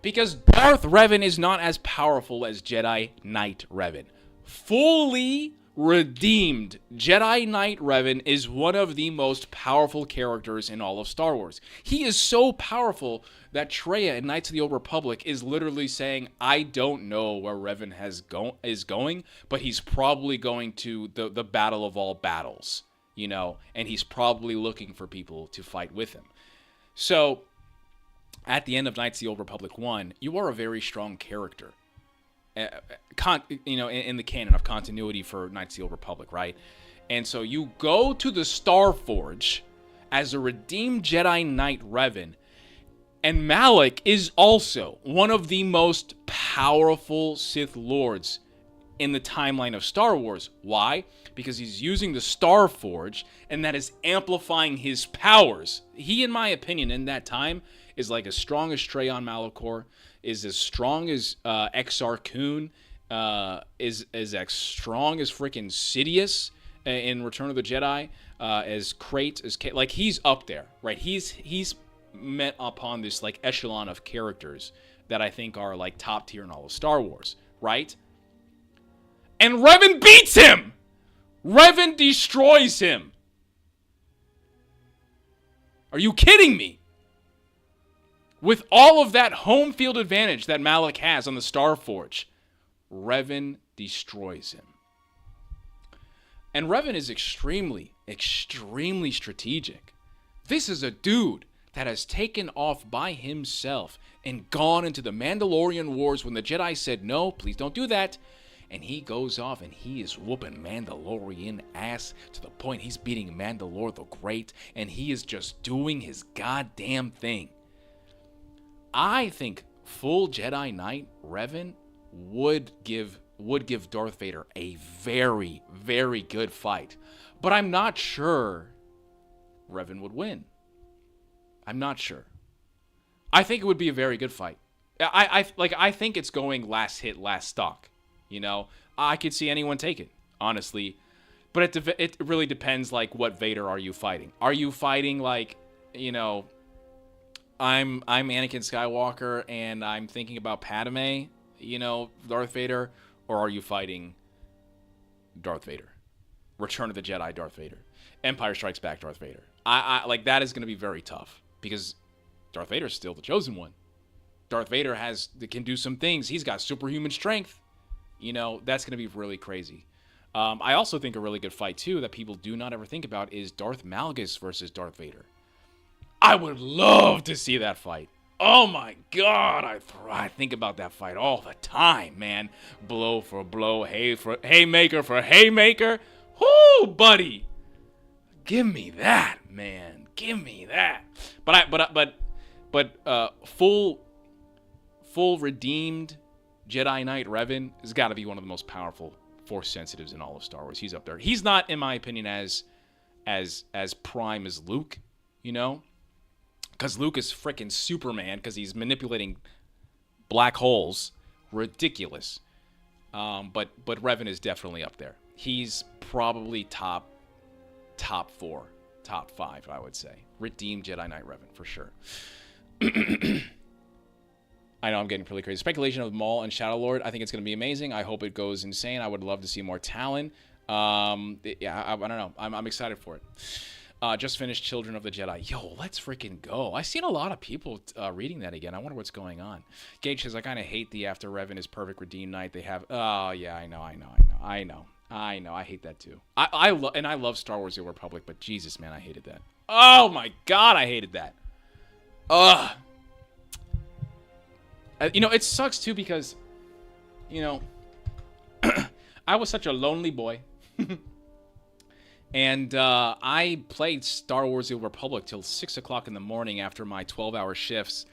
Because Darth Revan is not as powerful as Jedi Knight Revan. Fully redeemed Jedi Knight Revan is one of the most powerful characters in all of Star Wars. He is so powerful that Traya in Knights of the Old Republic is literally saying, I don't know where Revan is going, but he's probably going to the battle of all battles, you know, and he's probably looking for people to fight with him. So, at the end of Knights of the Old Republic 1, you are a very strong character. In the canon of continuity for Knights of the Old Republic, right? And so you go to the Star Forge as a redeemed Jedi Knight Revan, and Malak is also one of the most powerful Sith Lords in the timeline of Star Wars. Why? Because he's using the Star Forge, and that is amplifying his powers. He, in my opinion, in that time, is like as strong as Treyon Malachor, is as strong as Exar Kun, is as strong as freaking Sidious in Return of the Jedi, as Krayt, like he's up there, right? He's met upon this like echelon of characters that I think are like top tier in all of Star Wars, right? And Revan beats him! Revan destroys him! Are you kidding me? With all of that home field advantage that Malak has on the Star Forge, Revan destroys him. And Revan is extremely, extremely strategic. This is a dude that has taken off by himself and gone into the Mandalorian Wars when the Jedi said, no, please don't do that. And he goes off and he is whooping Mandalorian ass to the point he's beating Mandalore the Great, and he is just doing his goddamn thing. I think full Jedi Knight Revan would give Darth Vader a very, very good fight. But I'm not sure Revan would win. I'm not sure. I think it would be a very good fight. I think it's going last hit, last stock. You know, I could see anyone take it, honestly. But it really depends, like, what Vader are you fighting? Are you fighting, like, you know, I'm Anakin Skywalker and I'm thinking about Padme, you know, Darth Vader? Or are you fighting Darth Vader? Return of the Jedi Darth Vader. Empire Strikes Back Darth Vader. I like, that is going to be very tough. Because Darth Vader is still the chosen one. Darth Vader can do some things. He's got superhuman strength. You know, that's going to be really crazy. I also think a really good fight, too, that people do not ever think about is Darth Malgus versus Darth Vader. I would love to see that fight. Oh, my God. I think about that fight all the time, man. Blow for blow, haymaker for haymaker. Whoo, buddy. Give me that, man. Give me that. But full redeemed Jedi Knight Revan has got to be one of the most powerful Force sensitives in all of Star Wars. He's up there. He's not, in my opinion, as prime as Luke, you know, because Luke is freaking Superman because he's manipulating black holes. Ridiculous. But Revan is definitely up there. He's probably top 4, top 5, I would say. Redeemed Jedi Knight Revan for sure. I know I'm getting pretty crazy. Speculation of Maul and Shadow Lord. I think it's going to be amazing. I hope it goes insane. I would love to see more Talon. I don't know. I'm excited for it. Just finished Children of the Jedi. Yo, let's freaking go. I've seen a lot of people reading that again. I wonder what's going on. Gage says, I kind of hate the after Revan is perfect redeemed knight. They have... Oh, yeah, I know. I hate that too. I love Star Wars The Old Republic, but Jesus, man, I hated that. Oh, my God, I hated that. Ugh. You know, it sucks, too, because, you know, I was such a lonely boy. And I played Star Wars The Old Republic till 6 o'clock in the morning after my 12-hour shifts,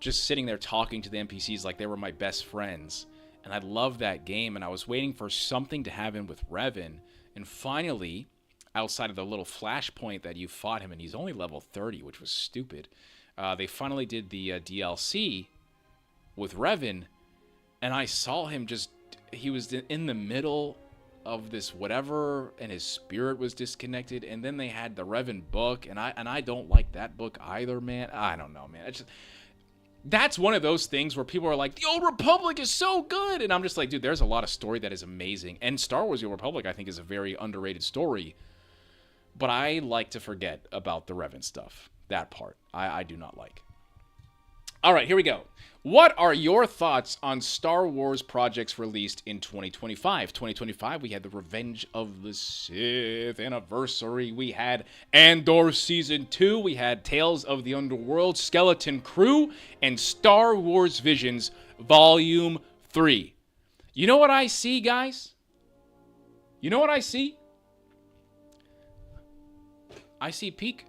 just sitting there talking to the NPCs like they were my best friends. And I loved that game, and I was waiting for something to happen with Revan. And finally, outside of the little flashpoint that you fought him, and he's only level 30, which was stupid, they finally did the DLC with Revan, and I saw him he was in the middle of this whatever, and his spirit was disconnected, and then they had the Revan book, and I don't like that book either, man. I don't know, man. that's one of those things where people are like, the Old Republic is so good. And I'm just like, dude, there's a lot of story that is amazing. And Star Wars The Old Republic, I think, is a very underrated story. But I like to forget about the Revan stuff. That part, I do not like. All right, here we go. What are your thoughts on Star Wars projects released in 2025? 2025, we had the Revenge of the Sith anniversary. We had Andor Season 2. We had Tales of the Underworld, Skeleton Crew, and Star Wars Visions Volume 3. You know what I see, guys? You know what I see? I see peak.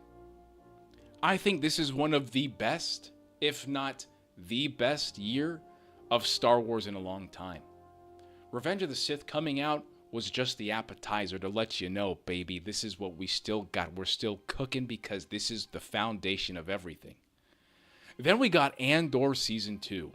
I think this is one of the best, if not the best year of Star Wars in a long time. Revenge of the Sith coming out was just the appetizer to let you know, baby, this is what we still got. We're still cooking because this is the foundation of everything. Then we got Andor Season 2.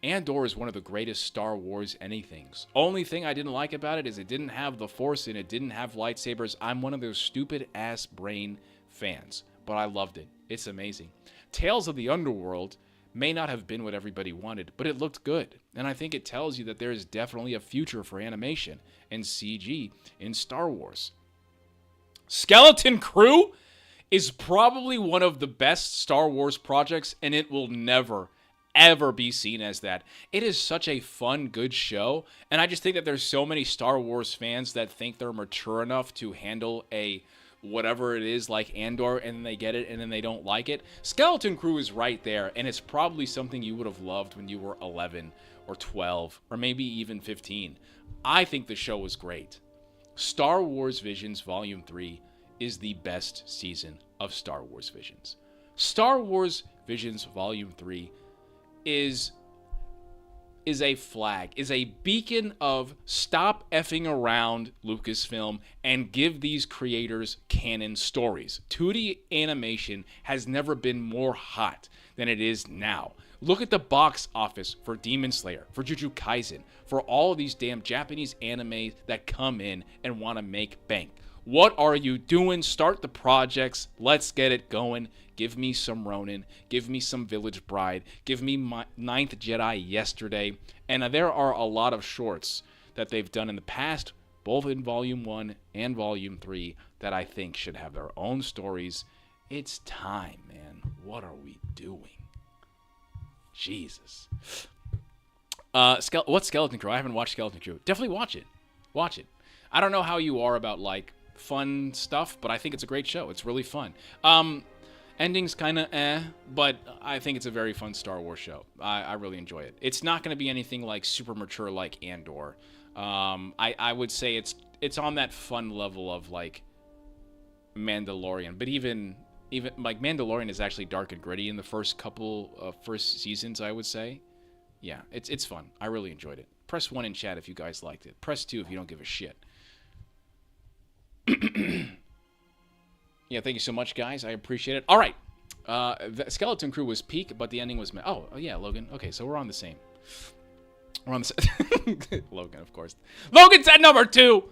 Andor is one of the greatest Star Wars anythings. Only thing I didn't like about it is it didn't have the Force and it didn't have lightsabers. I'm one of those stupid ass brain fans, but I loved it. It's amazing. Tales of the Underworld may not have been what everybody wanted, but it looked good. And I think it tells you that there is definitely a future for animation and CG in Star Wars. Skeleton Crew is probably one of the best Star Wars projects, and it will never, ever be seen as that. It is such a fun, good show, and I just think that there's so many Star Wars fans that think they're mature enough to handle a whatever it is like Andor, and then they get it and then they don't like it. Skeleton Crew is right there, and it's probably something you would have loved when you were 11 or 12 or maybe even 15. I think the show was great. Star Wars Visions Volume 3 is the best season of Star Wars Visions. Star Wars Visions Volume 3 is a flag, is a beacon of stop effing around, Lucasfilm, and give these creators canon stories. 2D animation has never been more hot than it is now. Look at the box office for Demon Slayer, for Jujutsu Kaisen, for all of these damn Japanese animes that come in and want to make bank. What are you doing? Start the projects. Let's get it going. Give me some Ronin. Give me some Village Bride. Give me my Ninth Jedi yesterday. And there are a lot of shorts that they've done in the past, both in Volume 1 and Volume 3, that I think should have their own stories. It's time, man. What are we doing? Jesus. What's Skeleton Crew? I haven't watched Skeleton Crew. Definitely watch it. Watch it. I don't know how you are about, like, fun stuff, but I think it's a great show. It's really fun. Ending's kind of but I think it's a very fun Star Wars show. I really enjoy it. It's not going to be anything like super mature like Andor. I would say it's on that fun level of like Mandalorian, but even like Mandalorian is actually dark and gritty in the first couple of first seasons, I would say. Yeah, it's fun. I really enjoyed it. Press 1 in chat if you guys liked it. Press 2 if you don't give a shit. Yeah, thank you so much, guys. I appreciate it. All right. The Skeleton Crew was peak, but the ending was... Oh, yeah, Logan. Okay, so we're on the same. We're on the same... Logan, of course. Logan's at number 2!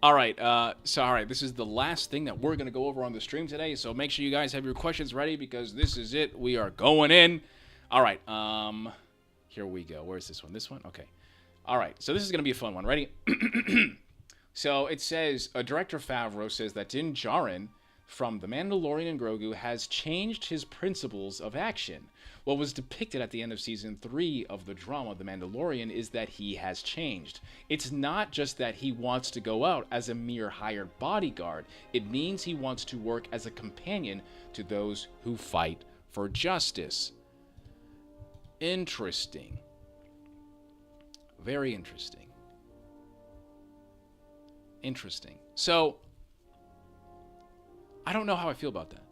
All right, all right, this is the last thing that we're going to go over on the stream today, so make sure you guys have your questions ready, because this is it. We are going in. All right, here we go. Where's this one? This one? Okay. All right, so this is going to be a fun one. Ready? So it says, Director Favreau says that Din Djarin from The Mandalorian and Grogu has changed his principles of action. What was depicted at the end of Season 3 of the drama The Mandalorian is that he has changed. It's not just that he wants to go out as a mere hired bodyguard. It means he wants to work as a companion to those who fight for justice. Interesting. Very interesting. Interesting. So, I don't know how I feel about that.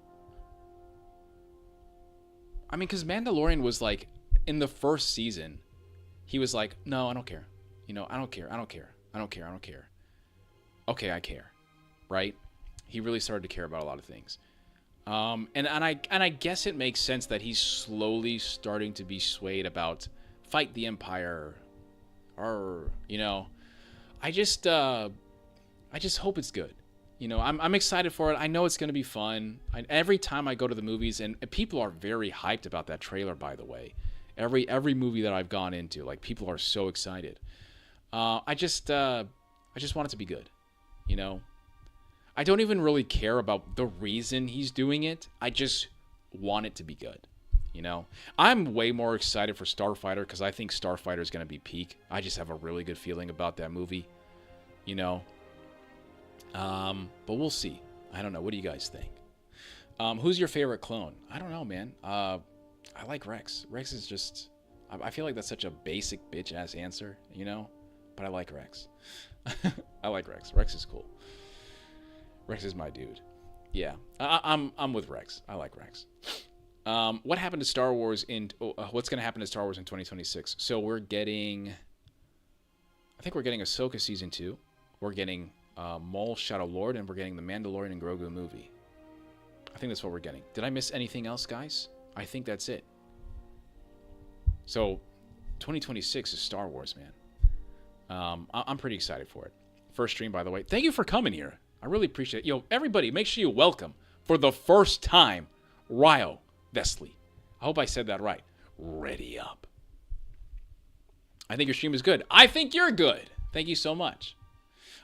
I mean, because Mandalorian was like, in the first season, he was like, no, I don't care. You know, I don't care. I don't care. I don't care. I don't care. Okay, I care. Right? He really started to care about a lot of things. And I guess it makes sense that he's slowly starting to be swayed about fight the Empire. Or, you know, I just hope it's good. You know, I'm excited for it. I know it's going to be fun. Every time I go to the movies, and people are very hyped about that trailer, by the way. Every movie that I've gone into, like, people are so excited. I just want it to be good, you know? I don't even really care about the reason he's doing it. I just want it to be good, you know? I'm way more excited for Starfighter because I think Starfighter is going to be peak. I just have a really good feeling about that movie, you know? But we'll see. I don't know. What do you guys think? Who's your favorite clone? I don't know, man. I like Rex. Rex is just... I feel like that's such a basic bitch-ass answer, you know? But I like Rex. I like Rex. Rex is cool. Rex is my dude. Yeah. I'm with Rex. I like Rex. What happened to Star Wars in... what's going to happen to Star Wars in 2026? So we're getting... I think we're getting Ahsoka Season 2. We're getting Maul Shadow Lord, and we're getting the Mandalorian and Grogu movie. I think that's what we're getting. Did I miss anything else, guys? I think that's it. So, 2026 is Star Wars, man. I'm pretty excited for it. First stream, by the way. Thank you for coming here. I really appreciate it. Yo, everybody, make sure you welcome, for the first time, Ryo Vesley. I hope I said that right. Ready up. I think your stream is good. I think you're good. Thank you so much.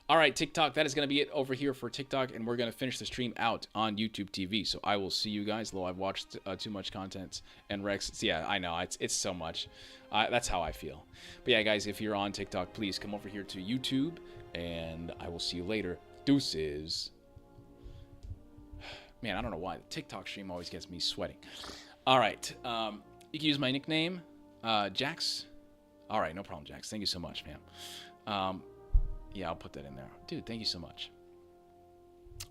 All right, TikTok, that is going to be it over here for TikTok, and we're going to finish the stream out on YouTube TV. So I will see you guys, though I've watched too much content. And Rex, yeah, I know, it's so much. That's how I feel. But yeah, guys, if you're on TikTok, please come over here to YouTube, and I will see you later. Deuces. Man, I don't know why. The TikTok stream always gets me sweating. All right, you can use my nickname, Jax. All right, no problem, Jax. Thank you so much, man. Yeah, I'll put that in there. Dude, thank you so much.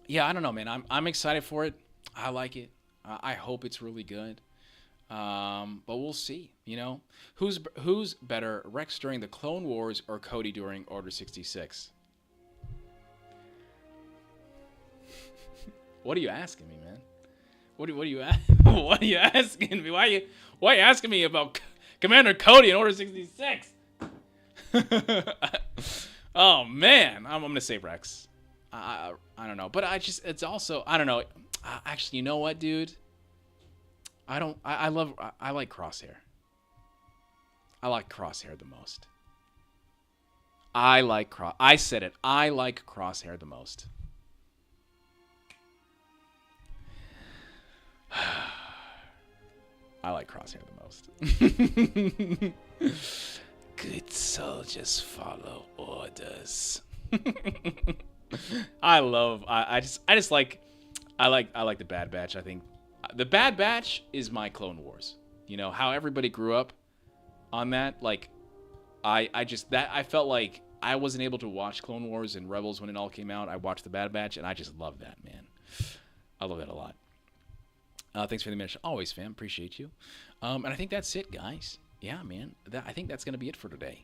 Yeah, I don't know, man. I'm excited for it. I like it. I hope it's really good. But we'll see, you know. Who's better, Rex during the Clone Wars or Cody during Order 66? What are you asking me, man? What are you what are you asking me? Why are you asking me about Commander Cody in Order 66? Oh man, I'm gonna say Rex. I don't know, but it's also, I don't know. Actually, you know what, dude? I like Crosshair. I like Crosshair the most. I said it. I like Crosshair the most. I like Crosshair the most. Good soldiers follow orders. I like the Bad Batch. I think the Bad Batch is my Clone Wars. You know how everybody grew up on that. Like, I felt like I wasn't able to watch Clone Wars and Rebels when it all came out. I watched the Bad Batch, and I just love that, man. I love that a lot. Thanks for the mention. Always, fam. Appreciate you. And I think that's it, guys. Yeah, man. I think that's going to be it for today.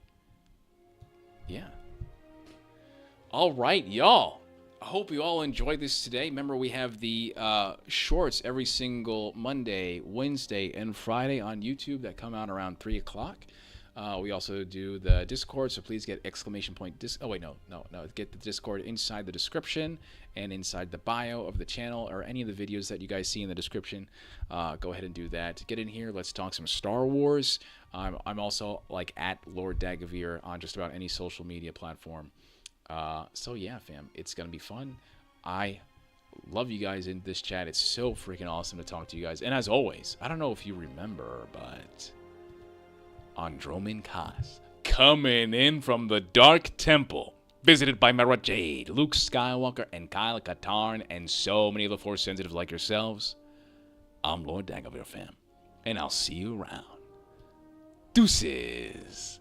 Yeah. All right, y'all. I hope you all enjoyed this today. Remember, we have the shorts every single Monday, Wednesday, and Friday on YouTube that come out around 3 o'clock. We also do the Discord, so please get ! Oh, wait, no. Get the Discord inside the description and inside the bio of the channel or any of the videos that you guys see in the description. Go ahead and do that. Get in here. Let's talk some Star Wars. I'm also like at Lord Dagovere on just about any social media platform. So yeah, fam, it's going to be fun. I love you guys in this chat. It's so freaking awesome to talk to you guys. And as always, I don't know if you remember, but Andromen Kaz, coming in from the Dark Temple, visited by Mara Jade, Luke Skywalker, and Kyle Katarn, and so many of the Force sensitives like yourselves. I'm Lord Dagovere, fam, and I'll see you around. Deuces.